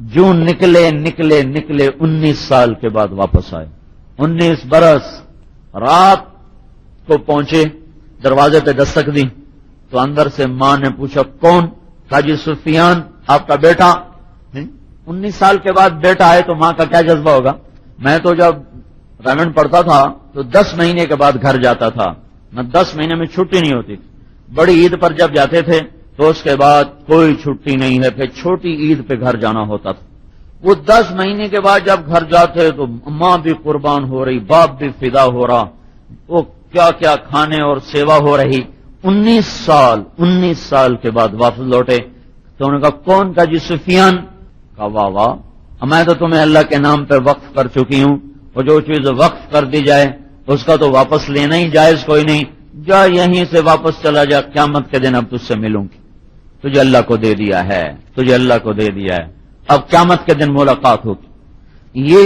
جو نکلے نکلے نکلے 19 سال کے بعد واپس آئے. 19 برس. رات کو پہنچے, دروازے پہ دستک دی تو اندر سے ماں نے پوچھا کون؟ حاجی سفیان آپ کا بیٹا. 19 سال کے بعد بیٹا آئے تو ماں کا کیا جذبہ ہوگا؟ میں تو جب ریمنڈ پڑھتا تھا تو 10 مہینے کے بعد گھر جاتا تھا, نہ 10 مہینے میں چھٹی نہیں ہوتی تھی. بڑی عید پر جب جاتے تھے تو اس کے بعد کوئی چھٹی نہیں ہے, پھر چھوٹی عید پہ گھر جانا ہوتا تھا. وہ 10 مہینے کے بعد جب گھر جاتے تو ماں بھی قربان ہو رہی, باپ بھی فدا ہو رہا, وہ کیا کیا کھانے اور سیوا ہو رہی. 19 سال کے بعد واپس لوٹے تو انہوں نے کہا کون؟ کا جی سفیان. کہا واہ واہ, میں تو تمہیں اللہ کے نام پہ وقف کر چکی ہوں, اور جو چیز وقف کر دی جائے اس کا تو واپس لینا ہی جائز کوئی نہیں. جا یہیں سے واپس چلا جا, قیامت کے دن اب تجھ سے ملوں گی. تجھے اللہ کو دے دیا ہے, تجھے اللہ کو دے دیا ہے, اب قیامت کے دن ملاقات ہوگی. یہ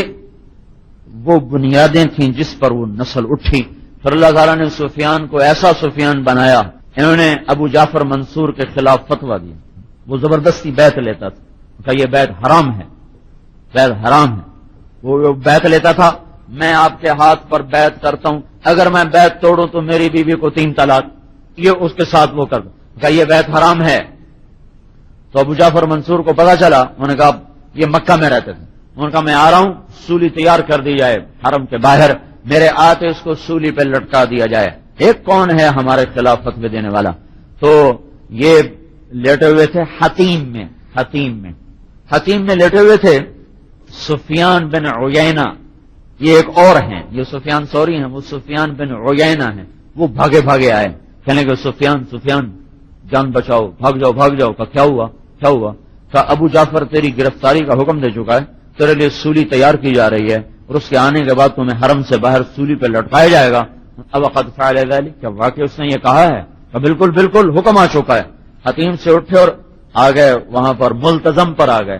وہ بنیادیں تھیں جس پر وہ نسل اٹھی. پھر اللہ تعالیٰ نے سفیان کو ایسا سفیان بنایا, انہوں نے ابو جعفر منصور کے خلاف فتویٰ دیا. وہ زبردستی بیعت لیتا تھا, کہ یہ بیعت حرام ہے, بیعت حرام ہے. وہ بیعت لیتا تھا, میں آپ کے ہاتھ پر بیعت کرتا ہوں, اگر میں بیعت توڑوں تو میری بیوی کو 3 طلاق. یہ اس کے ساتھ وہ کر, کہ یہ بیعت حرام ہے. تو ابو جعفر منصور کو پتا چلا, انہوں نے کہا یہ مکہ میں رہتے تھے, انہوں نے کہا میں آ رہا ہوں, سولی تیار کر دی جائے حرم کے باہر, میرے آتے اس کو سولی پہ لٹکا دیا جائے. ایک کون ہے ہمارے خلاف فتوی دینے والا؟ تو یہ لیٹے ہوئے تھے حتیم میں. حتیم میں لیٹے ہوئے تھے سفیان بن عیینہ، یہ ایک اور ہیں، یہ سفیان ثوری ہیں، وہ سفیان بن عیینہ ہیں، وہ بھاگے بھاگے آئے، کہنے کہ سفیان جان بچاؤ، بھاگ جاؤ، کہا کیا ہوا؟ کہا ابو جعفر تیری گرفتاری کا حکم دے چکا ہے، تیرے لیے سولی تیار کی جا رہی ہے اور اس کے آنے کے بعد تمہیں حرم سے باہر سولی پہ لٹکایا جائے گا۔ اب قد فعل ذلك، کیا واقعی اس نے یہ کہا ہے؟ کہ بالکل حکم آ چکا ہے۔ حتیم سے اٹھے اور آ گئے وہاں پر ملتزم پر آ گئے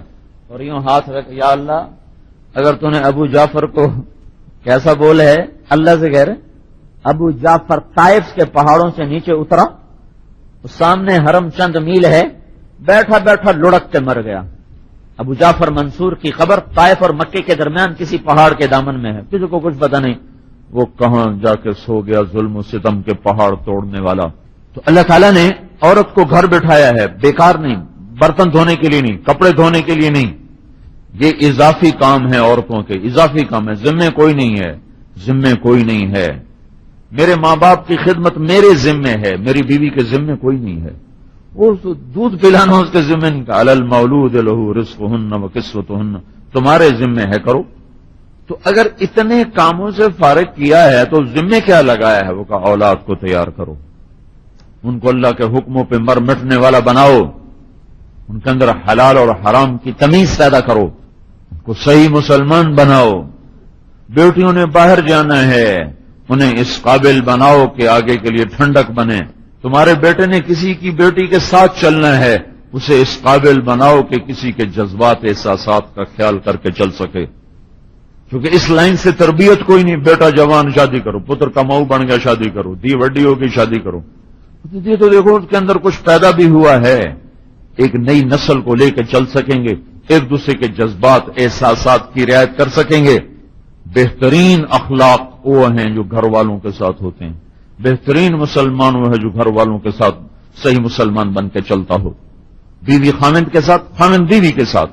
اور یوں ہاتھ رکھ، یا اللہ اگر تو نے ابو جعفر کو کیسا بول ہے، اللہ سے کہہ رہے ابو جعفر طائف کے پہاڑوں سے نیچے اترا، سامنے حرم چند میل ہے، بیٹھا لڑک کے مر گیا۔ ابو جعفر منصور کی خبر طائف اور مکے کے درمیان کسی پہاڑ کے دامن میں ہے، کسی کو کچھ پتہ نہیں، وہ کہاں جا کے سو گیا ظلم و ستم کے پہاڑ توڑنے والا۔ تو اللہ تعالیٰ نے عورت کو گھر بٹھایا ہے، بیکار نہیں، برتن دھونے کے لیے نہیں، کپڑے دھونے کے لیے نہیں، یہ اضافی کام ہے، عورتوں کے اضافی کام ہے، ذمے کوئی نہیں ہے۔ میرے ماں باپ کی خدمت میرے ذمے ہے، میری بیوی کے ذمے کوئی نہیں ہے۔ وہ دودھ پلانا اس کے ذمے نہیں، علی المولود لہ رزقہن و کسوتہن، تمہارے ذمے ہے، کرو۔ تو اگر اتنے کاموں سے فارغ کیا ہے تو ذمے کیا لگایا ہے؟ وہ کہا اولاد کو تیار کرو، ان کو اللہ کے حکموں پہ مر مٹنے والا بناؤ، ان کے اندر حلال اور حرام کی تمیز پیدا کرو، ان کو صحیح مسلمان بناؤ۔ بیٹیوں نے باہر جانا ہے، انہیں اس قابل بناؤ کہ آگے کے لیے ٹھنڈک بنے۔ تمہارے بیٹے نے کسی کی بیٹی کے ساتھ چلنا ہے، اسے اس قابل بناؤ کہ کسی کے جذبات احساسات کا خیال کر کے چل سکے، کیونکہ اس لائن سے تربیت کوئی نہیں۔ بیٹا جوان شادی کرو، پتر کماؤ بن گیا شادی کرو، دی وڈی ہوگی شادی کرو، یہ تو دیکھو اس کے اندر کچھ پیدا بھی ہوا ہے، ایک نئی نسل کو لے کے چل سکیں گے، ایک دوسرے کے جذبات احساسات کی رعایت کر سکیں گے۔ بہترین اخلاق وہ ہیں جو گھر والوں کے ساتھ ہوتے ہیں، بہترین مسلمان وہ ہے جو گھر والوں کے ساتھ صحیح مسلمان بن کے چلتا ہو، بیوی خامند کے ساتھ، خامند بیوی کے ساتھ۔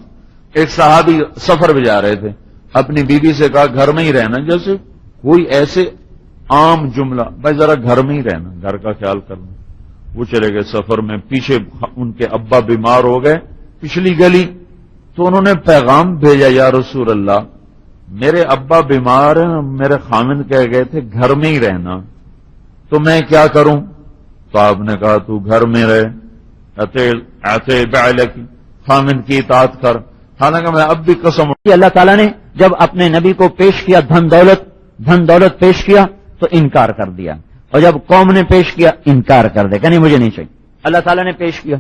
ایک صحابی سفر پہ جا رہے تھے، اپنی بیوی سے کہا گھر میں ہی رہنا، جیسے کوئی ایسے عام جملہ، بھائی ذرا گھر میں ہی رہنا، گھر کا خیال کرنا۔ وہ چلے گئے سفر میں، پیچھے ان کے ابا بیمار ہو گئے پچھلی گلی، تو انہوں نے پیغام بھیجا، یا رسول اللہ میرے ابا بیمار ہیں، میرے خامند کہہ گئے تھے گھر میں ہی رہنا، تو میں کیا کروں؟ تو آپ نے کہا تو گھر میں رہے، اطیع بعلک، خامند کی اطاعت کر۔ حالانکہ میں اب بھی قسم، اللہ تعالیٰ نے جب اپنے نبی کو پیش کیا دھن دولت پیش کیا تو انکار کر دیا، اور جب قوم نے پیش کیا انکار کر دیا کہ نہیں مجھے نہیں چاہیے۔ اللہ تعالیٰ نے پیش کیا،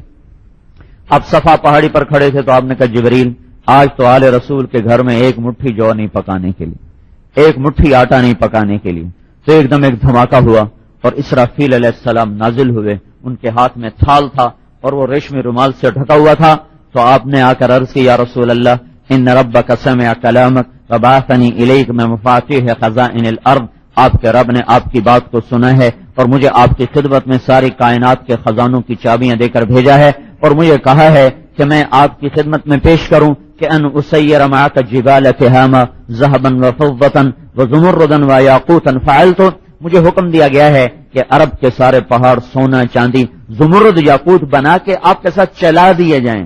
اب صفا پہاڑی پر کھڑے تھے تو آپ نے کہا جبریل آج تو آل رسول کے گھر میں ایک مٹھی جو نہیں پکانے کے لیے، ایک مٹھی آٹا نہیں پکانے کے لیے۔ تو ایک دم ایک دھماکہ ہوا اور اسرافیل علیہ السلام نازل ہوئے، ان کے ہاتھ میں تھال تھا اور وہ ریشمی رومال سے ڈھکا ہوا تھا۔ تو آپ نے آ کر عرض کی یا رسول اللہ ان ربک سمع کلامک وبعثنی الیک میں مفاتیح خزائن الارض، آپ کے رب نے آپ کی بات کو سنا ہے اور مجھے آپ کی خدمت میں ساری کائنات کے خزانوں کی چابیاں دے کر بھیجا ہے، اور مجھے کہا ہے کہ میں آپ کی خدمت میں پیش کروں کہ ان اسیر معک جبال تہامہ ذهبا وفضة وزمردا ویاقوتا، فعلت، مجھے حکم دیا گیا ہے کہ عرب کے سارے پہاڑ سونا چاندی زمرد یاقوت بنا کے آپ کے ساتھ چلا دیے جائیں،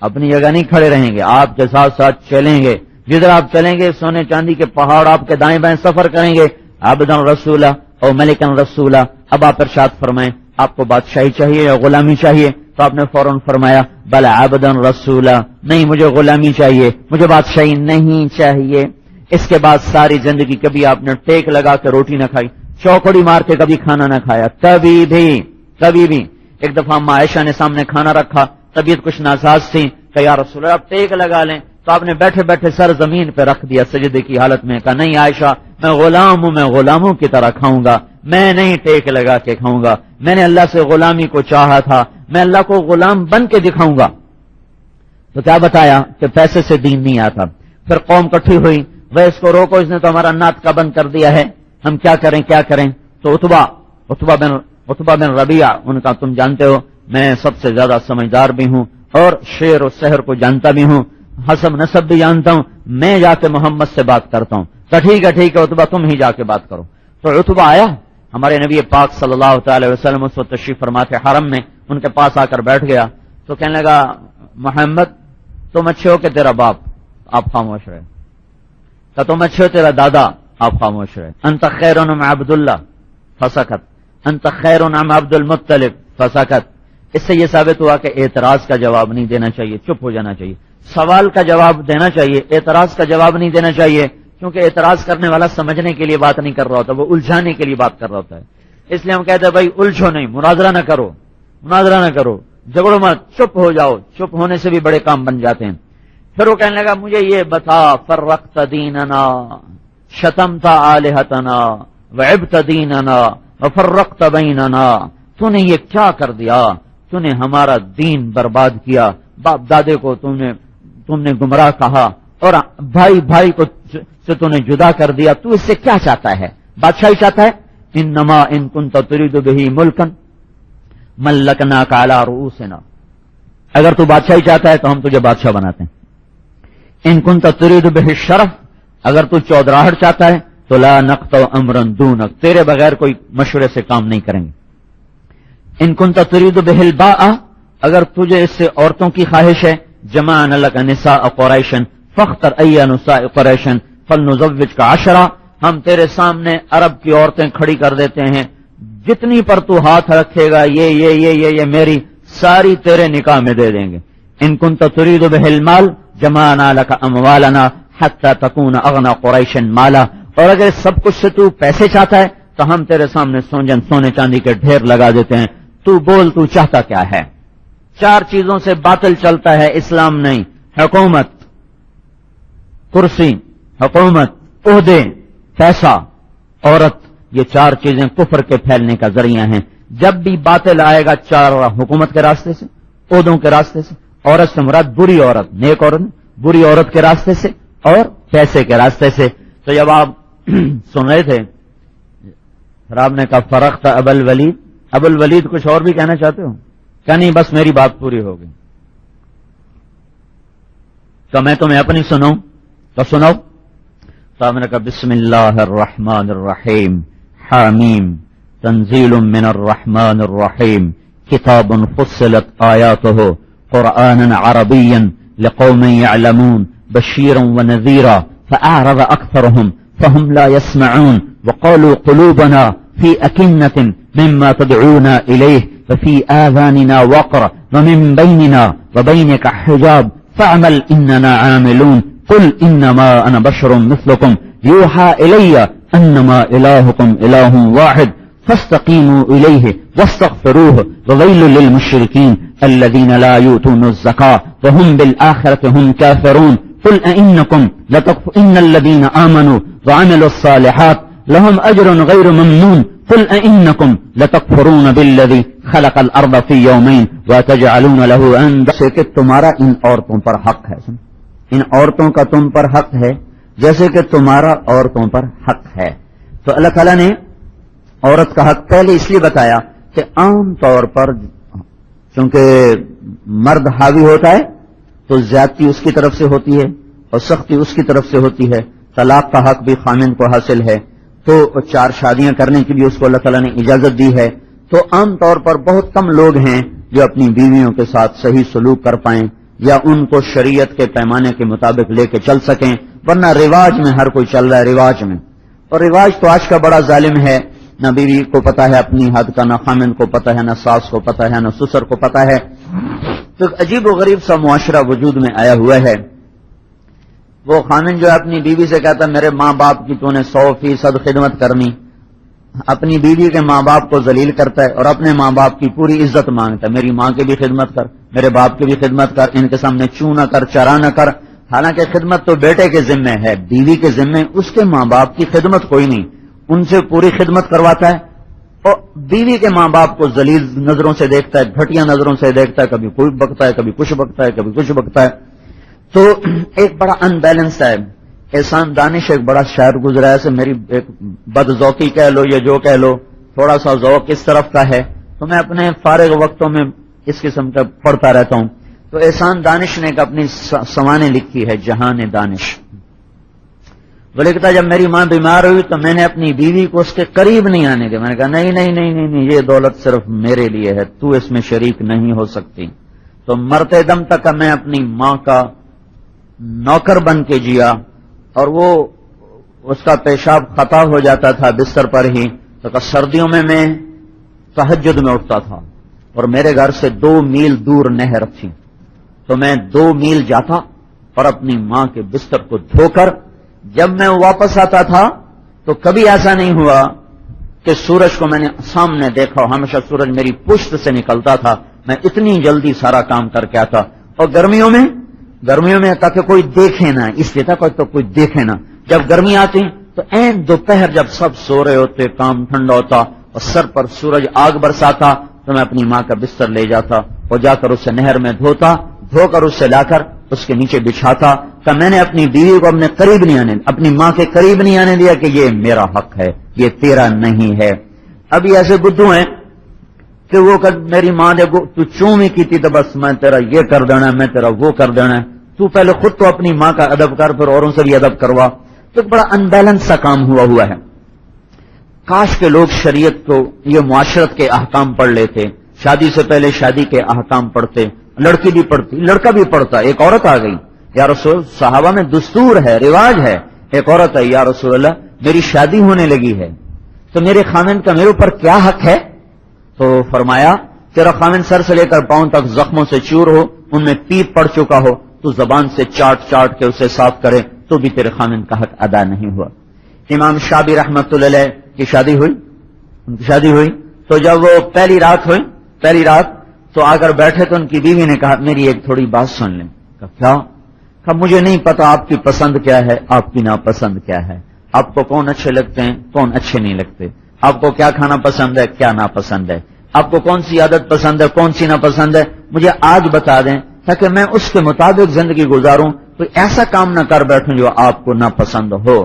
اپنی جگہ نہیں کھڑے رہیں گے، آپ کے ساتھ ساتھ چلیں گے، جدھر آپ چلیں گے سونے چاندی کے پہاڑ آپ کے دائیں بائیں سفر کریں گے۔ عبدا رسولا اور ملکا رسولا، اب آپ ارشاد فرمائیں آپ کو بادشاہی چاہیے یا غلامی چاہیے؟ تو آپ نے فوراً فرمایا بل عبدا رسولا، نہیں مجھے غلامی چاہیے، مجھے بادشاہی نہیں چاہیے۔ اس کے بعد ساری زندگی کبھی آپ نے ٹیک لگا کے روٹی نہ کھائی، چوکڑی مار کے کبھی کھانا نہ کھایا، کبھی بھی۔ ایک دفعہ اما عائشہ نے سامنے کھانا رکھا، طبیعت کچھ ناساز تھی، کہ یا رسول اللہ آپ ٹیک لگا لیں، تو آپ نے بیٹھے بیٹھے سر زمین پہ رکھ دیا سجدے کی حالت میں، کہا نہیں عائشہ میں غلام ہوں، میں غلاموں کی طرح کھاؤں گا، میں نہیں ٹیک لگا کے کھاؤں گا، میں نے اللہ سے غلامی کو چاہا تھا، میں اللہ کو غلام بن کے دکھاؤں گا۔ تو کیا بتایا کہ پیسے سے دین نہیں آتا۔ پھر قوم کٹھی ہوئی، وہ اس کو روکو، اس نے تو ہمارا نعت کا بند کر دیا ہے، ہم کیا کریں؟ تو عتبہ بن ربیعہ ان کا تم جانتے ہو میں سب سے زیادہ سمجھدار بھی ہوں اور شعر و سحر کو جانتا بھی ہوں، حسب نسب بھی جانتا ہوں، میں جا کے محمد سے بات کرتا ہوں۔ تو ٹھیک ہے عتبہ تم ہی جا کے بات کرو۔ تو عتبہ آیا، ہمارے نبی پاک صلی اللہ تعالی وسلم اس وقت تشریف فرما تھے حرم میں، ان کے پاس آ کر بیٹھ گیا، تو کہنے لگا محمد تم اچھے ہو کہ تیرا باپ؟ آپ خاموش رہے. کہ تم اچھے ہو تیرا دادا؟ آپ خاموش رہے. انت خیر ام عبداللہ؟ فسکت. انت خیر ام عبد المطلب؟ فسکت. اس سے یہ ثابت ہوا کہ اعتراض کا جواب نہیں دینا چاہیے، چپ ہو جانا چاہیے. سوال کا جواب دینا چاہیے، اعتراض کا جواب نہیں دینا چاہیے، کیونکہ اعتراض کرنے والا سمجھنے کے لیے بات نہیں کر رہا ہوتا، وہ الجھانے کے لیے بات کر رہا ہوتا ہے. اس لیے ہم کہتے ہیں بھائی الجھو نہیں، مناظرہ نہ کرو، مناظرہ نہ کرو، جھگڑو مت، چپ ہو جاؤ. چپ ہونے سے بھی بڑے کام بن جاتے ہیں. پھر وہ کہنے لگا مجھے یہ بتا، فرقت دیننا، شتمت آلہتنا، وعبت دیننا، وفرقت بیننا. تو نے یہ کیا کر دیا؟ تو نے ہمارا دین برباد کیا، باپ دادے کو تم نے گمراہ کہا، اور بھائی بھائی کو سے تو نے جدا کر دیا. تو اس سے کیا چاہتا ہے؟ بادشاہی چاہتا ہے؟ انما ان کنت تريد به ملکا ملکناک علی رؤوسنا. اگر تو بادشاہی چاہتا ہے تو ہم تجھے بادشاہ بناتے ہیں. ان کنت تريد به الشرف، اگر تو چودراہٹ چاہتا ہے تو لا نقطع امرا دونک، تیرے بغیر کوئی مشورے سے کام نہیں کریں گے. ان کنت تريد به الباء، اگر تجھے اس سے عورتوں کی خواہش ہے، جمعنا لك نساء قریش فاختر ای نساء قریش فلنزوجک 10، ہم تیرے سامنے عرب کی عورتیں کھڑی کر دیتے ہیں، جتنی پر تو ہاتھ رکھے گا یہ میری ساری تیرے نکاح میں دے دیں گے. ان کنت تريد به المال جمعنا لك اموالنا حتى تكون اغنى قریش مالا، اور اگر سب کچھ سے تو پیسے چاہتا ہے تو ہم تیرے سامنے سونے چاندی کے ڈھیر لگا دیتے ہیں. تو بول تو چاہتا کیا ہے؟ 4 چیزوں سے باطل چلتا ہے، اسلام نہیں. حکومت، کرسی، حکومت، عہدے، پیسہ، عورت، یہ 4 چیزیں کفر کے پھیلنے کا ذریعہ ہیں. جب بھی باطل آئے گا 4، حکومت کے راستے سے، عہدوں کے راستے سے، عورت سے مراد بری عورت، نیک عورت، بری عورت کے راستے سے، اور پیسے کے راستے سے. تو جب آپ سن رہے تھے پھر آپ نے کہا فرقت ابا الولید، ابو الولید کچھ اور بھی کہنا چاہتے ہو؟ کہ نہیں بس میری بات پوری ہو گئی. تو میں تمہیں اپنی سناؤں تو سناؤ. تو آپ نے کہا بسم اللہ الرحمن الرحیم، حامیم تنزیل من الرحمن الرحیم، کتاب فصلت آیاتہ قرآنا عربیا لقوم یعلمون بشیرا ونذیرا فأعرض أكثرهم فهم لا يسمعون وقالوا قلوبنا في أكنة مما تدعونا إليه ففي آذاننا وقر ومن بيننا وبينك حجاب فاعمل إننا عاملون قل إنما أنا بشر مثلكم يوحى إلي أنما إلهكم إله واحد فاستقيموا إليه واستغفروه وويل للمشركين الذين لا يؤتون الزكاة وهم بالآخرة هم كافرون قل أئنكم إن الذين آمنوا وعملوا الصالحات لهم أجر غير ممنون قل أئنكم لتكفرون بالذي خلق الأرض في يومين وتجعلون له أندادا. کہ تمہارا ان عورتوں پر حق ہے، ان عورتوں کا تم پر حق ہے جیسے کہ تمہارا عورتوں پر حق ہے. تو اللہ تعالیٰ نے عورت کا حق پہلے اس لیے بتایا کہ عام طور پر چونکہ مرد حاوی ہوتا ہے تو زیادتی اس کی طرف سے ہوتی ہے اور سختی اس کی طرف سے ہوتی ہے. طلاق کا حق بھی خامند کو حاصل ہے، تو 4 شادیاں کرنے کی بھی اس کو اللہ تعالیٰ نے اجازت دی ہے. تو عام طور پر بہت کم لوگ ہیں جو اپنی بیویوں کے ساتھ صحیح سلوک کر پائیں یا ان کو شریعت کے پیمانے کے مطابق لے کے چل سکیں، ورنہ رواج میں ہر کوئی چل رہا ہے رواج میں. اور رواج تو آج کا بڑا ظالم ہے، نہ بیوی کو پتا ہے اپنی حد کا، نہ خامند کو پتا ہے، نہ ساس کو پتا ہے، نہ سسر کو پتا ہے. تو عجیب و غریب سا معاشرہ وجود میں آیا ہوا ہے. وہ خامند جو اپنی بیوی سے کہتا ہے میرے ماں باپ کی تو نے 100% خدمت کرنی، اپنی بیوی کے ماں باپ کو ذلیل کرتا ہے اور اپنے ماں باپ کی پوری عزت مانگتا ہے، میری ماں کی بھی خدمت کر، میرے باپ کی بھی خدمت کر، ان کے سامنے چوں نہ کر، چرا نہ کر. حالانکہ خدمت تو بیٹے کے ذمے ہے، بیوی کے ذمے اس کے ماں باپ کی خدمت کوئی نہیں، ان سے پوری خدمت کرواتا ہے. اور بیوی کے ماں باپ کو ذلیل نظروں سے دیکھتا ہے، گھٹیا نظروں سے دیکھتا ہے، کبھی کوئی بکتا ہے، کبھی کچھ بکتا ہے، کبھی کچھ بکتا ہے. تو ایک بڑا ان بیلنس ہے. احسان دانش ایک بڑا شاعر گزرا ہے، میری ایک بد ذوقی کہہ لو یا جو کہہ لو، تھوڑا سا ذوق اس طرف کا ہے تو میں اپنے فارغ وقتوں میں اس قسم کا پڑھتا رہتا ہوں. تو احسان دانش نے ایک اپنی سوانح لکھی ہے، جہان دانش. وہ لکھتا جب میری ماں بیمار ہوئی تو میں نے اپنی بیوی کو اس کے قریب نہیں آنے دیا. میں نے کہا نہیں نہیں نہیں نہیں نہیں، یہ دولت صرف میرے لیے ہے، تو اس میں شریک نہیں ہو سکتی. تو مرتے دم تک میں اپنی ماں کا نوکر بن کے جیا، اور وہ اس کا پیشاب خطا ہو جاتا تھا بستر پر ہی، تو سردیوں میں تہجد میں اٹھتا تھا، اور میرے گھر سے 2 میل دور نہر تھی، تو میں 2 میل جاتا اور اپنی ماں کے بستر کو دھو کر جب میں واپس آتا تھا تو کبھی ایسا نہیں ہوا کہ سورج کو میں نے سامنے دیکھا، ہمیشہ سورج میری پشت سے نکلتا تھا، میں اتنی جلدی سارا کام کر کے آتا۔ اور گرمیوں میں تاکہ کوئی دیکھے نہ، اس لیے تھا تو کوئی دیکھے نہ، جب گرمی آتی تو این دوپہر جب سب سو رہے ہوتے، کام ٹھنڈا ہوتا اور سر پر سورج آگ برساتا، تو میں اپنی ماں کا بستر لے جاتا اور جا کر اسے نہر میں دھو کر اسے لا کر اس کے نیچے بچھاتا کہ میں نے اپنی بیوی کو اپنی ماں کے قریب نہیں آنے دیا کہ یہ میرا حق ہے، یہ تیرا نہیں ہے۔ ابھی ایسے بدھو ہیں کہ وہ میری ماں نے تو چومی کی تھی تو بس میں تیرا یہ کر دینا، میں تیرا وہ کر دینا، تو پہلے خود تو اپنی ماں کا ادب کر، پھر اوروں سے بھی ادب کروا۔ تو بڑا ان بیلنس سا کام ہوا ہے۔ کاش کے لوگ شریعت کو، یہ معاشرت کے احکام پڑھ لیتے، شادی سے پہلے شادی کے احکام پڑھتے، لڑکی بھی پڑھتی، لڑکا بھی پڑھتا۔ ایک عورت آ گئی، یا رسول، صحابہ میں دستور ہے، رواج ہے، ایک عورت ہے، یا رسول اللہ میری شادی ہونے لگی ہے تو میرے خامن کا میرے اوپر کیا حق ہے؟ تو فرمایا تیرا خامن سر سے لے کر پاؤں تک زخموں سے چور ہو، ان میں پیپ پڑ چکا ہو، تو زبان سے چاٹ کے اسے صاف کرے تو بھی تیرے خامن کا حق ادا نہیں ہوا۔ امام شابی رحمت اللہ علیہ کی شادی ہوئی تو جب وہ پہلی رات تو آ کر بیٹھے تو ان کی بیوی نے کہا میری ایک تھوڑی بات سن لیں۔ کہا مجھے نہیں پتا آپ کی پسند کیا ہے، آپ کی ناپسند کیا ہے، آپ کو کون اچھے لگتے ہیں، کون اچھے نہیں لگتے، آپ کو کیا کھانا پسند ہے، کیا ناپسند ہے، آپ کو کون سی عادت پسند ہے، کون سی ناپسند ہے، مجھے آج بتا دیں تاکہ میں اس کے مطابق زندگی گزاروں، کوئی ایسا کام نہ کر بیٹھوں جو آپ کو ناپسند ہو۔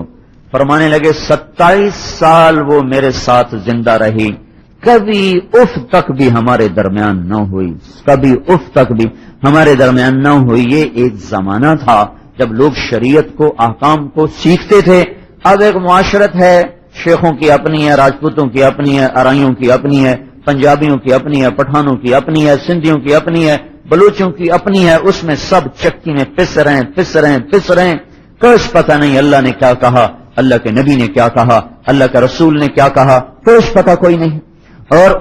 فرمانے لگے 27 سال وہ میرے ساتھ زندہ رہی، کبھی اف تک بھی ہمارے درمیان نہ ہوئی، کبھی اف تک بھی ہمارے درمیان نہ ہوئی۔ یہ ایک زمانہ تھا جب لوگ شریعت کو، احکام کو سیکھتے تھے۔ اب ایک معاشرت ہے، شیخوں کی اپنی ہے، راجپوتوں کی اپنی ہے، ارائیوں کی اپنی ہے، پنجابیوں کی اپنی ہے، پٹھانوں کی اپنی ہے، سندھیوں کی اپنی ہے، بلوچوں کی اپنی ہے، اس میں سب چکی میں پس رہے ہیں۔ کچھ پتہ نہیں اللہ نے کیا کہا، اللہ کے نبی نے کیا کہا، اللہ کے رسول نے کیا کہا، کچھ پتہ کوئی نہیں۔ اور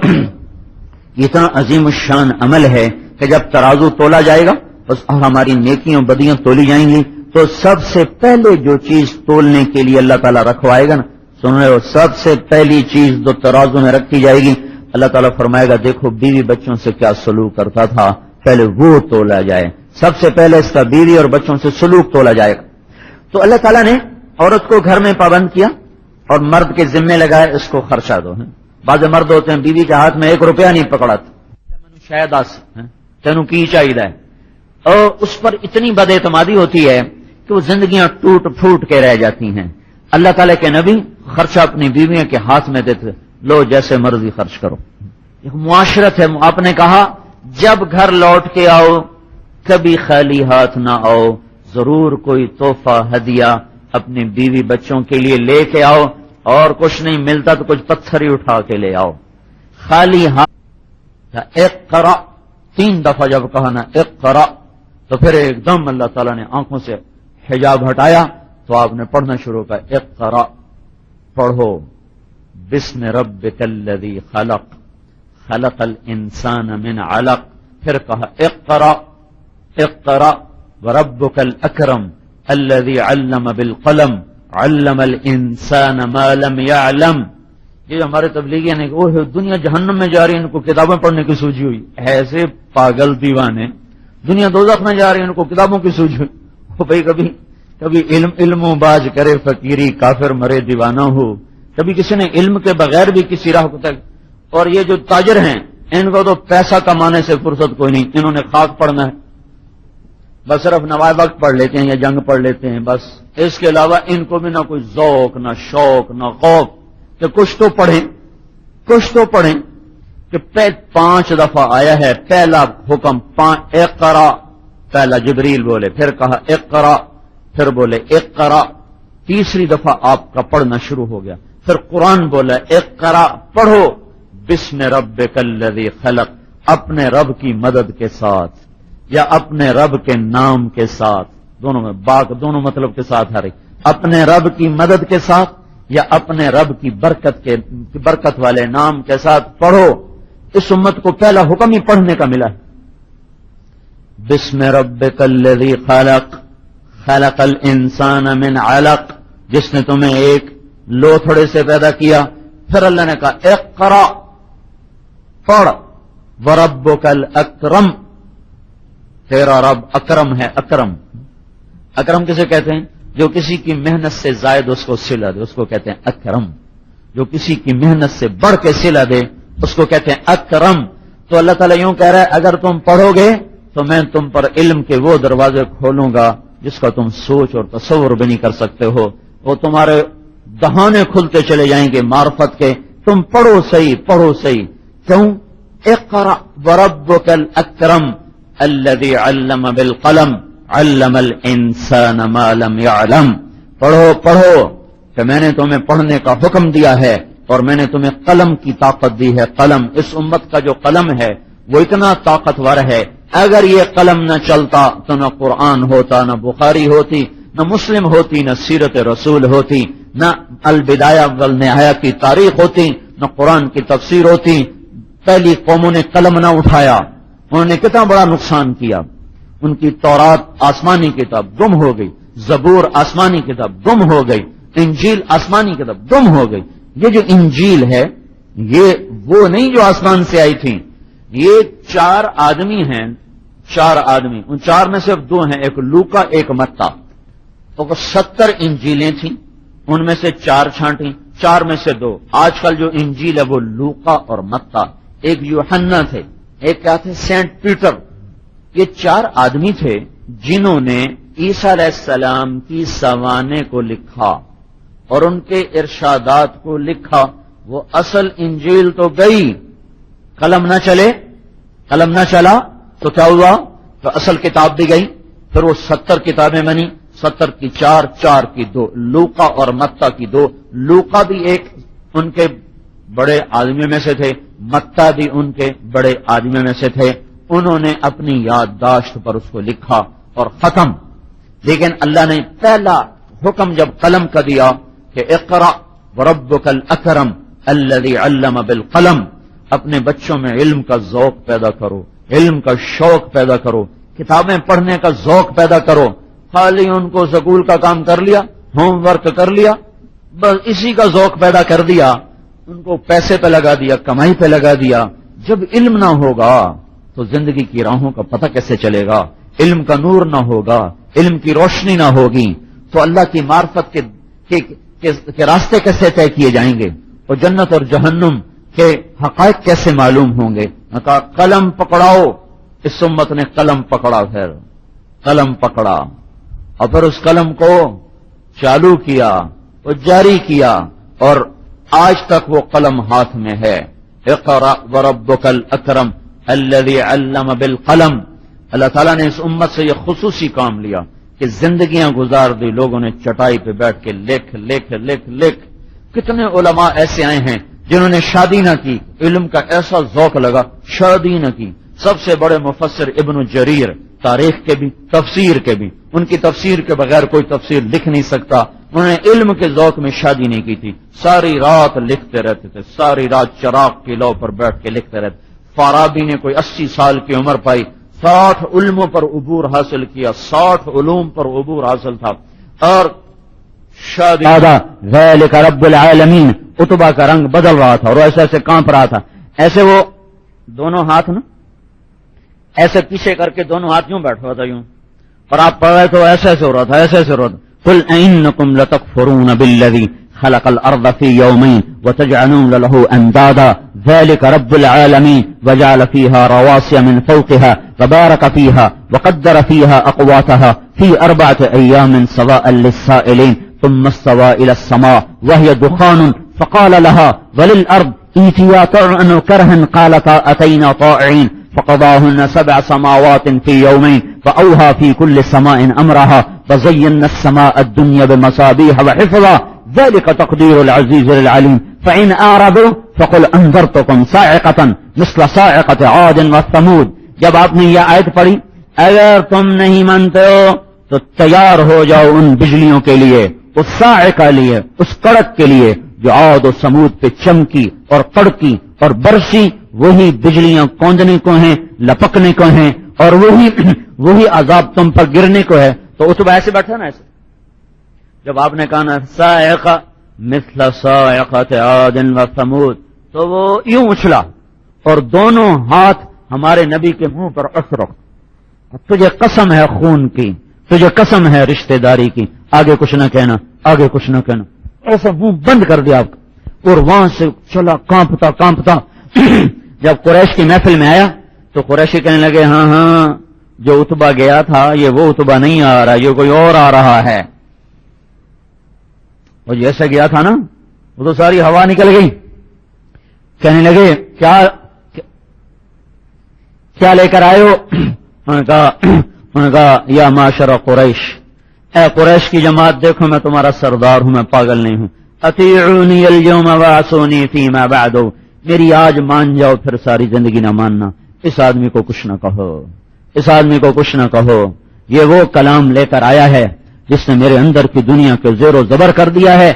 اتنا عظیم الشان عمل ہے کہ جب ترازو تولا جائے گا اور ہماری نیکیاں بدیاں تولی جائیں گی تو سب سے پہلے جو چیز تولنے کے لیے اللہ تعالیٰ رکھوائے گا نا، سن رہے ہو، سب سے پہلی چیز جو ترازو میں رکھی جائے گی، اللہ تعالیٰ فرمائے گا دیکھو بیوی بچوں سے کیا سلوک کرتا تھا، پہلے وہ تولا جائے، سب سے پہلے اس کا بیوی اور بچوں سے سلوک تولا جائے گا۔ تو اللہ تعالیٰ نے عورت کو گھر میں پابند کیا اور مرد کے ذمے لگائے اس کو خرچہ دو۔ بعض مرد ہوتے ہیں بیوی کے ہاتھ میں 1 روپیہ نہیں پکڑاتے، شاید تینوں کی چاہیے، اور اس پر اتنی بد اعتمادی ہوتی ہے کہ وہ زندگیاں ٹوٹ پھوٹ کے رہ جاتی ہیں۔ اللہ تعالیٰ کے نبی خرچہ اپنی بیویوں کے ہاتھ میں دیتے، لو جیسے مرضی خرچ کرو۔ ایک معاشرت ہے، آپ نے کہا جب گھر لوٹ کے آؤ کبھی خالی ہاتھ نہ آؤ، ضرور کوئی تحفہ ہدیہ اپنی بیوی بچوں کے لیے لے کے آؤ، اور کچھ نہیں ملتا تو کچھ پتھر ہی اٹھا کے لے آؤ۔ خالی ہاتھ اقرا 3 دفعہ جب کہا نا اقرا تو پھر ایک دم اللہ تعالیٰ نے آنکھوں سے حجاب ہٹایا تو آپ نے پڑھنا شروع کیا، اقرا پڑھو، بسم ربک الذی خلق خلق الانسان من علق، پھر کہا اقرا وربک الاکرم الذی علم بالقلم علم الانسان ما لم يعلم۔ یہ ہمارے تبلیغی نے کہ دنیا جہنم میں جا رہی ہے، ان کو کتابیں پڑھنے کی سوچی ہوئی، ایسے پاگل دیوانے، دنیا دوزخ میں جا رہی ہے، ان کو کتابوں کی سوچی ہوئی۔ وہ بھائی کبھی علم و باز کرے فقیری، کافر مرے دیوانہ ہو، کبھی کسی نے علم کے بغیر بھی کسی راہ کو تک۔ اور یہ جو تاجر ہیں ان کو تو پیسہ کمانے سے فرصت کوئی نہیں، انہوں نے خاک پڑھنا ہے، بس صرف نوائے وقت پڑھ لیتے ہیں یا جنگ پڑھ لیتے ہیں، بس اس کے علاوہ ان کو بھی نہ کوئی ذوق، نہ شوق، نہ خوف کہ کچھ تو پڑھیں کہ 5 دفعہ آیا ہے پہلا حکم اقرا، پہلا جبریل بولے، پھر کہا اقرا، پھر بولے اقرا، تیسری دفعہ آپ کا پڑھنا شروع ہو گیا، پھر قرآن بولا اقرا پڑھو، بسم ربک الذی خلق، اپنے رب کی مدد کے ساتھ، یا اپنے رب کے نام کے ساتھ، دونوں میں باق دونوں مطلب کے ساتھ آ رہی، اپنے رب کی مدد کے ساتھ یا اپنے رب کی برکت والے نام کے ساتھ پڑھو۔ اس امت کو پہلا حکم ہی پڑھنے کا ملا ہے، بسم ربک الذی خلق خلق الانسان من علق، جس نے تمہیں ایک لوتھڑے سے پیدا کیا۔ پھر اللہ نے کہا اقرا، پڑھ، وربک الاکرم، تیرا رب اکرم ہے۔ اکرم اکرم کسے کہتے ہیں؟ جو کسی کی محنت سے زائد اس کو صلہ دے، اس کو کہتے ہیں اکرم۔ جو کسی کی محنت سے بڑھ کے صلہ دے اس کو کہتے ہیں اکرم۔ تو اللہ تعالیٰ یوں کہہ رہا ہے اگر تم پڑھو گے تو میں تم پر علم کے وہ دروازے کھولوں گا جس کا تم سوچ اور تصور بھی نہیں کر سکتے ہو، وہ تمہارے دہانے کھلتے چلے جائیں گے معرفت کے۔ تم پڑھو صحیح، پڑھو صحیح۔ کیوں؟ اقرأ وربک الاکرم الذی علم بالقلم علم الانسان ما لم يعلم۔ پڑھو پڑھو کہ میں نے تمہیں پڑھنے کا حکم دیا ہے اور میں نے تمہیں قلم کی طاقت دی ہے۔ قلم، اس امت کا جو قلم ہے وہ اتنا طاقتور ہے، اگر یہ قلم نہ چلتا تو نہ قرآن ہوتا، نہ بخاری ہوتی، نہ مسلم ہوتی، نہ سیرت رسول ہوتی، نہ البدایہ والنہایہ کی تاریخ ہوتی، نہ قرآن کی تفسیر ہوتی۔ پہلی قوموں نے قلم نہ اٹھایا، انہوں نے کتنا بڑا نقصان کیا۔ ان کی تورات آسمانی کتاب گم ہو گئی، زبور آسمانی کتاب گم ہو گئی، انجیل آسمانی کتاب گم ہو گئی۔ یہ جو انجیل ہے یہ وہ نہیں جو آسمان سے آئی تھی، یہ 4 آدمی ہیں، 4 آدمی، ان 4 میں صرف 2 ہیں، ایک لوکا ایک متا۔ تو 70 انجیلیں تھیں، ان میں سے 4 چھانٹیں، 4 میں سے 2۔ آج کل جو انجیل ہے وہ لوکا اور متا، ایک یوحنا تھے، ایک کیا تھے سینٹ پیٹر۔ یہ 4 آدمی تھے جنہوں نے عیسیٰ علیہ السلام کی سوانح کو لکھا اور ان کے ارشادات کو لکھا۔ وہ اصل انجیل تو گئی، قلم نہ چلے، قلم نہ چلا تو کیا ہوا؟ تو اصل کتاب بھی گئی۔ پھر وہ 70 کتابیں بنی، 70 کی 4، 4 کی 2، لوکا اور متا کی 2۔ لوکا بھی ایک ان کے بڑے آدمیوں میں سے تھے، متا بھی ان کے بڑے آدمیوں میں سے تھے۔ انہوں نے اپنی یادداشت پر اس کو لکھا اور ختم۔ لیکن اللہ نے پہلا حکم جب قلم کا دیا کہ اقرأ وربک الاکرم الذی علم بالقلم، اپنے بچوں میں علم کا ذوق پیدا کرو، علم کا شوق پیدا کرو، کتابیں پڑھنے کا ذوق پیدا کرو۔ خالی ان کو سکول کا کام کر لیا، ہوم ورک کر لیا، بس اسی کا ذوق پیدا کر دیا، ان کو پیسے پہ لگا دیا، کمائی پہ لگا دیا۔ جب علم نہ ہوگا تو زندگی کی راہوں کا پتہ کیسے چلے گا؟ علم کا نور نہ ہوگا، علم کی روشنی نہ ہوگی تو اللہ کی معرفت کے راستے کیسے طے کیے جائیں گے اور جنت اور جہنم کے حقائق کیسے معلوم ہوں گے؟ کہا قلم پکڑاؤ۔ اس امت نے قلم پکڑا، پھر قلم پکڑا اور پھر اس قلم کو چالو کیا اور جاری کیا اور آج تک وہ قلم ہاتھ میں ہے۔ اقرأ وربک الاکرم الذی علم بالقلم۔ اللہ تعالیٰ نے اس امت سے یہ خصوصی کام لیا کہ زندگیاں گزار دی لوگوں نے چٹائی پہ بیٹھ کے لکھ لکھ لکھ لکھ۔ کتنے علماء ایسے آئے ہیں جنہوں نے شادی نہ کی، علم کا ایسا ذوق لگا، شادی نہ کی۔ سب سے بڑے مفسر ابن جریر، تاریخ کے بھی تفسیر کے بھی، ان کی تفسیر کے بغیر کوئی تفسیر لکھ نہیں سکتا۔ انہوں نے علم کے ذوق میں شادی نہیں کی تھی، ساری رات لکھتے رہتے تھے، ساری رات چراغ کی لو پر بیٹھ کے لکھتے رہتے۔ فارابی نے کوئی 80 سال کی عمر پائی، 60 علموں پر عبور حاصل کیا، 60 علوم پر عبور حاصل تھا اور شادی۔ ذالک رب العالمین، عتبہ کا رنگ بدل رہا تھا اور ایسے ایسے کانپ رہا تھا، ایسے وہ دونوں ہاتھ نا ایسے پیچھے کر کے دونوں ہاتھ یوں بیٹھا ہوا تھا یوں، اور آپ پڑھ رہے تو ایسے ایسے ہو رہا تھا، ایسے ایسے ہو رہا تھا۔ قل انکم لتکفرون بالذی خلق الارض في يومين وتجعلون له اندادا ذلك رب العالمين وجعل فيها رواسي من فوقها وبارك فيها وقدر فيها اقواتها في 4 ايام سواء للسائلين ثم استوى الى السماء وهي دخان فقال لها وللارض ائتيا طوعا كرها قالتا اتينا طائعين فقضاهن 7 سماوات في يومين فاوحى في كل سماء امرها وزينا السماء الدنيا بمصابيح وحفظا ذلك تقدير العزيز العليم فإن أعرضوا فقل أنذرتكم صاعقة مثل صاعقة عاد وثمود۔ جب آپ نے یہ آیت پڑھی اگر تم نہیں مانتے ہو تو تیار ہو جاؤ ان بجلیوں کے لیے، اس صاعقہ کے لیے، اس کڑک کے لیے جو عاد و سمود پہ چمکی اور کڑکی اور برسی. وہی بجلیاں کوندنے کو ہیں، لپکنے کو ہیں، اور وہی عذاب تم پر گرنے کو ہے. تو اتبا ایسے بیٹھا نا، ایسے جب آپ نے کہا نا صاعقہ مثل صاعقۃ عاد و ثمود، تو وہ یوں اچھلا اور دونوں ہاتھ ہمارے نبی کے منہ پر اثر. تجھے قسم ہے خون کی، تجھے قسم ہے رشتہ داری کی، آگے کچھ نہ کہنا، آگے کچھ نہ کہنا. ایسا منہ بند کر دیا آپ کا، اور وہاں سے چلا کانپتا کانپتا. جب قریش کی محفل میں آیا تو قریشی کہنے لگے ہاں ہاں جو اتبا گیا تھا یہ وہ اتبا نہیں آ رہا، یہ کوئی اور آ رہا ہے. وہ جیسے گیا تھا نا وہ تو ساری ہوا نکل گئی. کہنے لگے کیا لے کر آئے ہو؟ انہوں نے کہا یا معاشر قریش، اے قریش کی جماعت دیکھو میں تمہارا سردار ہوں، میں پاگل نہیں ہوں. اطیعونی اليوم وعصونی فیما بعد، میری آج مان جاؤ پھر ساری زندگی نہ ماننا. اس آدمی کو کچھ نہ کہو، اس آدمی کو کچھ نہ کہو. یہ وہ کلام لے کر آیا ہے جس نے میرے اندر کی دنیا کے زیر و زبر کر دیا ہے.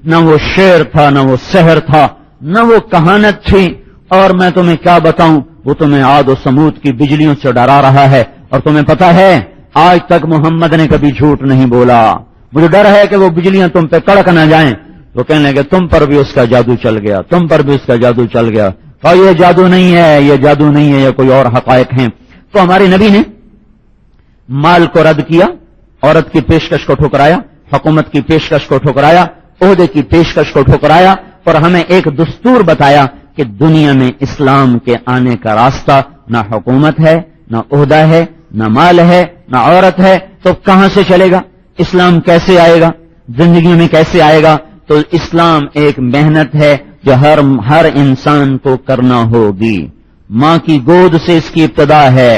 نہ وہ شعر تھا، نہ وہ سحر تھا، نہ وہ کہانت تھی. اور میں تمہیں کیا بتاؤں، وہ تمہیں عاد و سمود کی بجلیوں سے ڈرا رہا ہے. اور تمہیں پتا ہے آج تک محمد نے کبھی جھوٹ نہیں بولا. مجھے ڈر ہے کہ وہ بجلیاں تم پہ کڑک نہ جائیں. وہ کہنے لگے تم پر بھی اس کا جادو چل گیا، تم پر بھی اس کا جادو چل گیا. اور یہ جادو نہیں ہے، یہ جادو نہیں ہے، یہ کوئی اور حقائق ہیں. تو ہمارے نبی نے مال کو رد کیا، عورت کی پیشکش کو ٹھکرایا، حکومت کی پیشکش کو ٹھکرایا، عہدے کی پیشکش کو ٹھکرایا، اور ہمیں ایک دستور بتایا کہ دنیا میں اسلام کے آنے کا راستہ نہ حکومت ہے، نہ عہدہ ہے، نہ مال ہے، نہ عورت ہے. تو کہاں سے چلے گا اسلام؟ کیسے آئے گا زندگی میں؟ کیسے آئے گا؟ تو اسلام ایک محنت ہے جو ہر انسان کو کرنا ہوگی. ماں کی گود سے اس کی ابتدا ہے.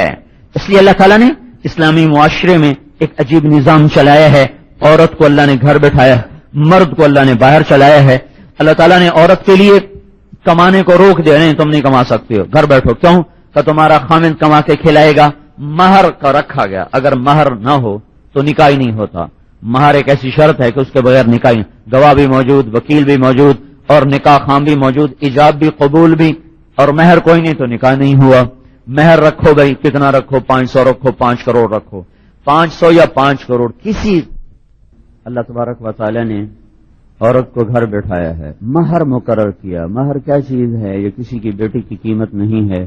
اس لیے اللہ تعالیٰ نے اسلامی معاشرے میں ایک عجیب نظام چلایا ہے. عورت کو اللہ نے گھر بٹھایا، مرد کو اللہ نے باہر چلایا ہے. اللہ تعالیٰ نے عورت کے لیے کمانے کو روک دیا، نہیں تم نہیں کما سکتے ہو، گھر بیٹھو. کیوں؟ کہ تمہارا خامند کما کے کھلائے گا. مہر کا رکھا گیا، اگر مہر نہ ہو تو نکاح نہیں ہوتا. مہر ایک ایسی شرط ہے کہ اس کے بغیر نکاح، گواہ بھی موجود، وکیل بھی موجود، اور نکاح خام بھی موجود، ایجاب بھی قبول بھی. اور مہر کوئی نہیں تو نکاح نہیں ہوا. مہر رکھو بھائی، کتنا رکھو؟ 500 رکھو، 5 کروڑ رکھو، 500 یا 5 کروڑ کسی. اللہ تبارک و تعالی نے عورت کو گھر بٹھایا ہے، مہر مقرر کیا. مہر کیا چیز ہے؟ یہ کسی کی بیٹی کی قیمت نہیں ہے،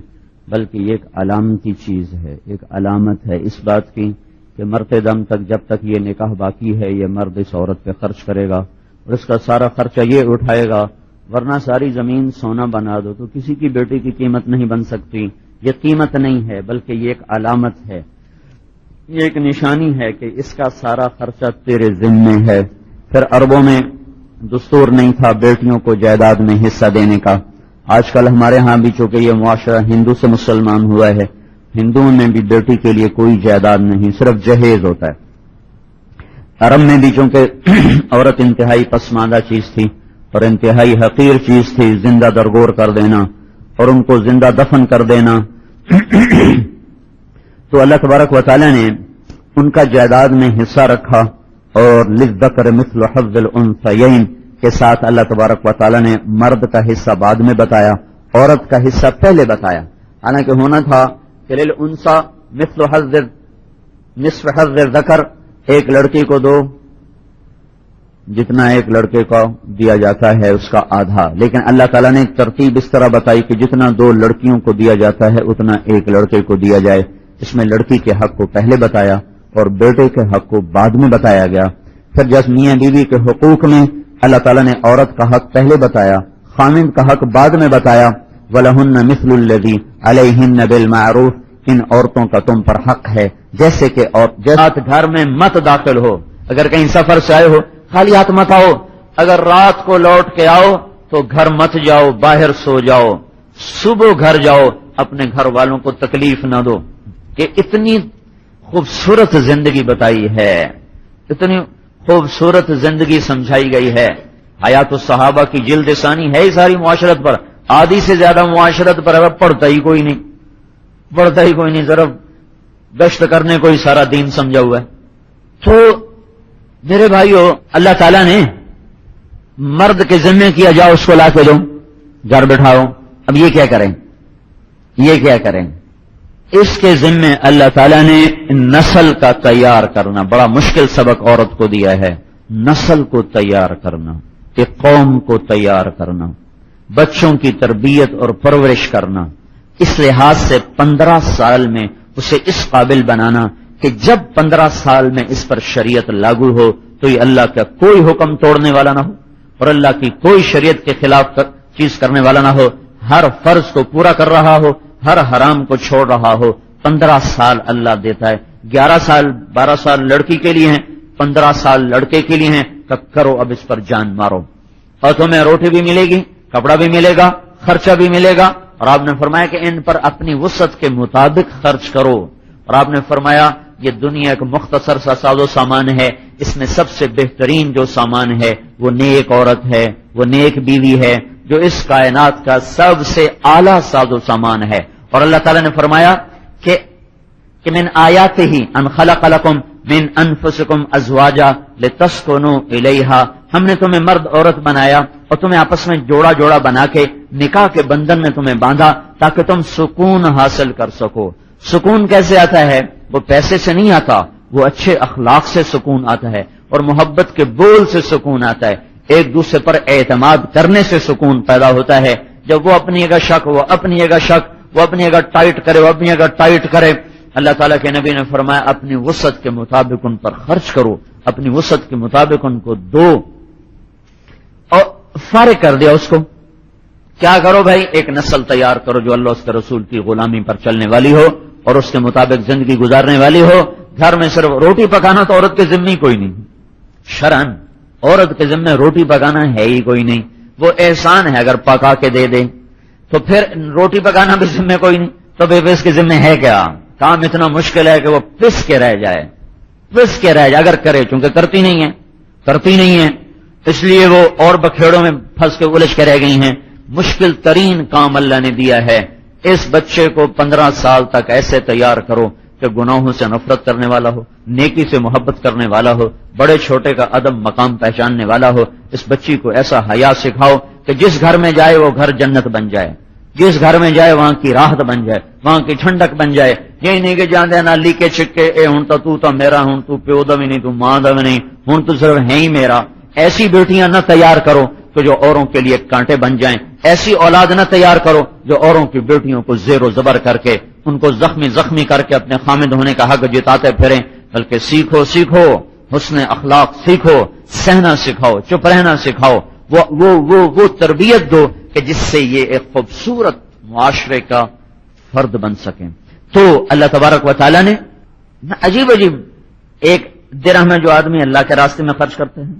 بلکہ یہ ایک علامتی چیز ہے، ایک علامت ہے اس بات کی کہ مرتے دم تک جب تک یہ نکاح باقی ہے یہ مرد اس عورت پہ خرچ کرے گا اور اس کا سارا خرچہ یہ اٹھائے گا. ورنہ ساری زمین سونا بنا دو تو کسی کی بیٹی کی قیمت نہیں بن سکتی. یہ قیمت نہیں ہے بلکہ یہ ایک علامت ہے، یہ ایک نشانی ہے کہ اس کا سارا خرچہ تیرے ذمے ہے. پھر عربوں میں دستور نہیں تھا بیٹیوں کو جائیداد میں حصہ دینے کا. آج کل ہمارے ہاں بھی چونکہ یہ معاشرہ ہندو سے مسلمان ہوا ہے، ہندوؤں میں بھی بیٹی کے لیے کوئی جائیداد نہیں، صرف جہیز ہوتا ہے. عرب میں بھی چونکہ عورت انتہائی پسماندہ چیز تھی اور انتہائی حقیر چیز تھی، زندہ درگور کر دینا اور ان کو زندہ دفن کر دینا. تو اللہ تبارک و تعالی نے ان کا جائیداد میں حصہ رکھا اور للذکر مثل حظ الانثیین کے ساتھ اللہ تبارک و تعالی نے مرد کا حصہ بعد میں بتایا، عورت کا حصہ پہلے بتایا. حالانکہ ہونا تھا کہ للانثی مثل حظ نصف حظ الذکر، ایک لڑکی کو دو جتنا ایک لڑکے کو دیا جاتا ہے اس کا آدھا. لیکن اللہ تعالیٰ نے ایک ترتیب اس طرح بتائی کہ جتنا 2 لڑکیوں کو دیا جاتا ہے اتنا ایک لڑکے کو دیا جائے. اس میں لڑکی کے حق کو پہلے بتایا اور بیٹے کے حق کو بعد میں بتایا گیا. پھر جس میاں بیوی کے حقوق میں اللہ تعالیٰ نے عورت کا حق پہلے بتایا، خامند کا حق بعد میں بتایا. وَلَهُنَّ مِثْلُ الَّذِي عَلَيْهِنَّ بِالْمَعْرُوفِ، ان عورتوں کا تم پر حق ہے جیسے کہ رات گھر میں مت داخل ہو. اگر کہیں سفر سے آئے ہو خالی ہاتھ مت آؤ. اگر رات کو لوٹ کے آؤ تو گھر مت جاؤ، باہر سو جاؤ. صبح گھر جاؤ، اپنے گھر والوں کو تکلیف نہ دو. کہ اتنی خوبصورت زندگی بتائی ہے، اتنی خوبصورت زندگی سمجھائی گئی ہے. حیات الصحابہ کی جلد ثانی ہے ہی ساری معاشرت پر، آدھی سے زیادہ معاشرت پر پڑھتا ہی کوئی نہیں، پڑھتا ہی کوئی نہیں. ذرا گشت کرنے کو ہی سارا دین سمجھا ہوا ہے. تو میرے بھائیو، اللہ تعالیٰ نے مرد کے ذمے کیا جاؤ اس کو لا کے دو، گھر بٹھاؤ. اب یہ کیا کریں؟ یہ کیا کریں؟ اس کے ذمے اللہ تعالیٰ نے نسل کا تیار کرنا بڑا مشکل سبق عورت کو دیا ہے. نسل کو تیار کرنا، ایک قوم کو تیار کرنا، بچوں کی تربیت اور پرورش کرنا، اس لحاظ سے 15 سال میں اسے اس قابل بنانا کہ جب 15 سال میں اس پر شریعت لاگو ہو تو یہ اللہ کا کوئی حکم توڑنے والا نہ ہو اور اللہ کی کوئی شریعت کے خلاف چیز کرنے والا نہ ہو، ہر فرض کو پورا کر رہا ہو، ہر حرام کو چھوڑ رہا ہو. 15 سال اللہ دیتا ہے. 11 سال 12 سال لڑکی کے لیے ہیں، 15 سال لڑکے کے لیے ہیں کہ کرو اب اس پر جان مارو. اور تمہیں روٹی بھی ملے گی، کپڑا بھی ملے گا، خرچہ بھی ملے گا. اور آپ نے فرمایا کہ ان پر اپنی وسعت کے مطابق خرچ کرو. اور آپ نے فرمایا یہ دنیا ایک مختصر سا ساز و سامان ہے، اس میں سب سے بہترین جو سامان ہے وہ نیک عورت ہے، وہ نیک بیوی ہے جو اس کائنات کا سب سے اعلیٰ ساز و سامان ہے. اور اللہ تعالیٰ نے فرمایا کہ من آیاتہ ان خلق لکم من انفسکم ازواجا لتسکنوا الیہا، ہم نے تمہیں مرد عورت بنایا اور تمہیں آپس میں جوڑا جوڑا بنا کے نکاح کے بندھن میں تمہیں باندھا تاکہ تم سکون حاصل کر سکو. سکون کیسے آتا ہے؟ وہ پیسے سے نہیں آتا، وہ اچھے اخلاق سے سکون آتا ہے اور محبت کے بول سے سکون آتا ہے. ایک دوسرے پر اعتماد کرنے سے سکون پیدا ہوتا ہے. جب وہ اپنی جگہ شک، وہ اپنی جگہ شک، وہ اپنی جگہ ٹائٹ کرے، وہ اپنی جگہ ٹائٹ کرے. اللہ تعالیٰ کے نبی نے فرمایا اپنی وسعت کے مطابق ان پر خرچ کرو، اپنی وسعت کے مطابق ان کو دو اور فارغ کر دیا اس کو. کیا کرو بھائی؟ ایک نسل تیار کرو جو اللہ اس کے رسول کی غلامی پر چلنے والی ہو اور اس کے مطابق زندگی گزارنے والی ہو. گھر میں صرف روٹی پکانا تو عورت کے ذمہ کوئی نہیں، شرعن عورت کے ذمہ روٹی پکانا ہے ہی کوئی نہیں. وہ احسان ہے اگر پکا کے دے دے، تو پھر روٹی پکانا بھی ذمہ کوئی نہیں، تو بے اس کے ذمہ ہے کیا؟ کام اتنا مشکل ہے کہ وہ پس کے رہ جائے، پس کے رہ جائے. اگر کرے، چونکہ کرتی نہیں ہے اس لیے وہ اور بکھیڑوں میں پھنس کے الجھ کے رہ گئی ہیں. مشکل ترین کام اللہ نے دیا ہے. اس بچے کو 15 سال تک ایسے تیار کرو کہ گناہوں سے نفرت کرنے والا ہو، نیکی سے محبت کرنے والا ہو، بڑے چھوٹے کا ادب مقام پہچاننے والا ہو. اس بچی کو ایسا حیا سکھاؤ کہ جس گھر میں جائے وہ گھر جنت بن جائے، جس گھر میں جائے وہاں کی راحت بن جائے، وہاں کی ٹھنڈک بن جائے. یہ نہیں کہ جان دینا لیکے چھکے اے ہوں تو میرا ہوں تو پیو دا بھی نہیں، تو ماں دا بھی نہیں، ہوں تو صرف ہے ہی میرا. ایسی بیٹیاں نہ تیار کرو کہ جو اوروں کے لیے کانٹے بن جائیں. ایسی اولاد نہ تیار کرو جو اوروں کی بیٹیوں کو زیر و زبر کر کے ان کو زخمی کر کے اپنے خامد ہونے کا حق جتاتے پھریں. بلکہ سیکھو حسن اخلاق سیکھو، سہنا سکھاؤ، چپ رہنا سکھاؤ. وہ تربیت دو کہ جس سے یہ ایک خوبصورت معاشرے کا فرد بن سکیں. تو اللہ تبارک و تعالیٰ نے عجیب ایک درہم ہے جو آدمی اللہ کے راستے میں خرچ کرتے ہیں،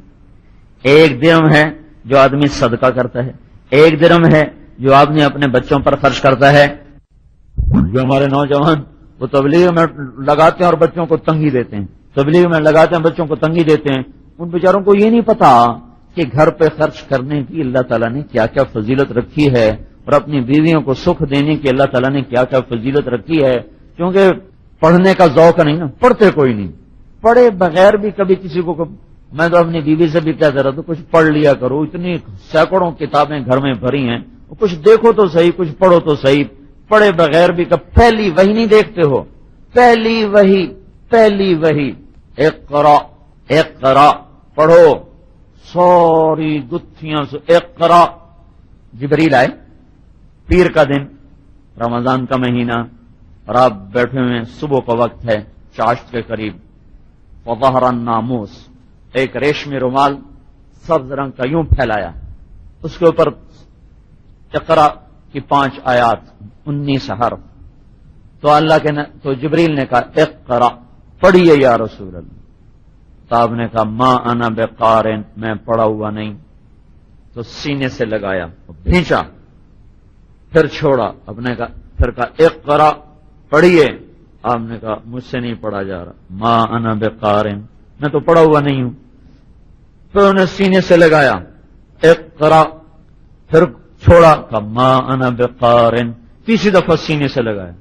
ایک درہم ہے جو آدمی صدقہ کرتا ہے، ایک درہم ہے جو آدمی اپنے بچوں پر خرچ کرتا ہے. جو ہمارے نوجوان وہ تبلیغ میں لگاتے ہیں اور بچوں کو تنگی دیتے ہیں، تبلیغ میں لگاتے ہیں بچوں کو تنگی دیتے ہیں. ان بیچاروں کو یہ نہیں پتا کہ گھر پہ خرچ کرنے کی اللہ تعالیٰ نے کیا کیا فضیلت رکھی ہے اور اپنی بیویوں کو سکھ دینے کی اللہ تعالیٰ نے کیا کیا فضیلت رکھی ہے. کیونکہ پڑھنے کا ذوق نہیں نا، پڑھتے کوئی نہیں، پڑھے بغیر بھی کبھی کسی کو میں تو اپنی بیوی سے بھی کہتا رہا تو کچھ پڑھ لیا کرو، اتنی سینکڑوں کتابیں گھر میں بھری ہیں، کچھ دیکھو تو صحیح، کچھ پڑھو تو صحیح. پڑھے بغیر بھی پہلی وہی نہیں دیکھتے ہو، پہلی وہی اقرا پڑھو، سوری گتھیاں سے اقرا. جبریل آئے پیر کا دن، رمضان کا مہینہ، اور آپ بیٹھے ہوئے صبح کا وقت ہے، چاشت کے قریب. وظہر الناموس، ایک ریشمی رومال سبز رنگ کا یوں پھیلایا، اس کے اوپر اقرا کی 5 آیات، 19 حرف. تو جبریل نے کہا اقرا، پڑھیے یا رسول اللہ. تو آپ نے کہا ما انا بقارن، میں پڑھا ہوا نہیں. تو سینے سے لگایا، کھینچا، پھر چھوڑا. اب نے کہا، پھر کہا اقرا، پڑھیے. آپ نے کہا مجھ سے نہیں پڑھا جا رہا، ما انا بقارن، میں تو پڑھا ہوا نہیں ہوں. پھر انہیں سینے سے لگایا اقرا، پھر چھوڑا، کہا ما انا بقارن. تیسری دفعہ سینے سے لگایا.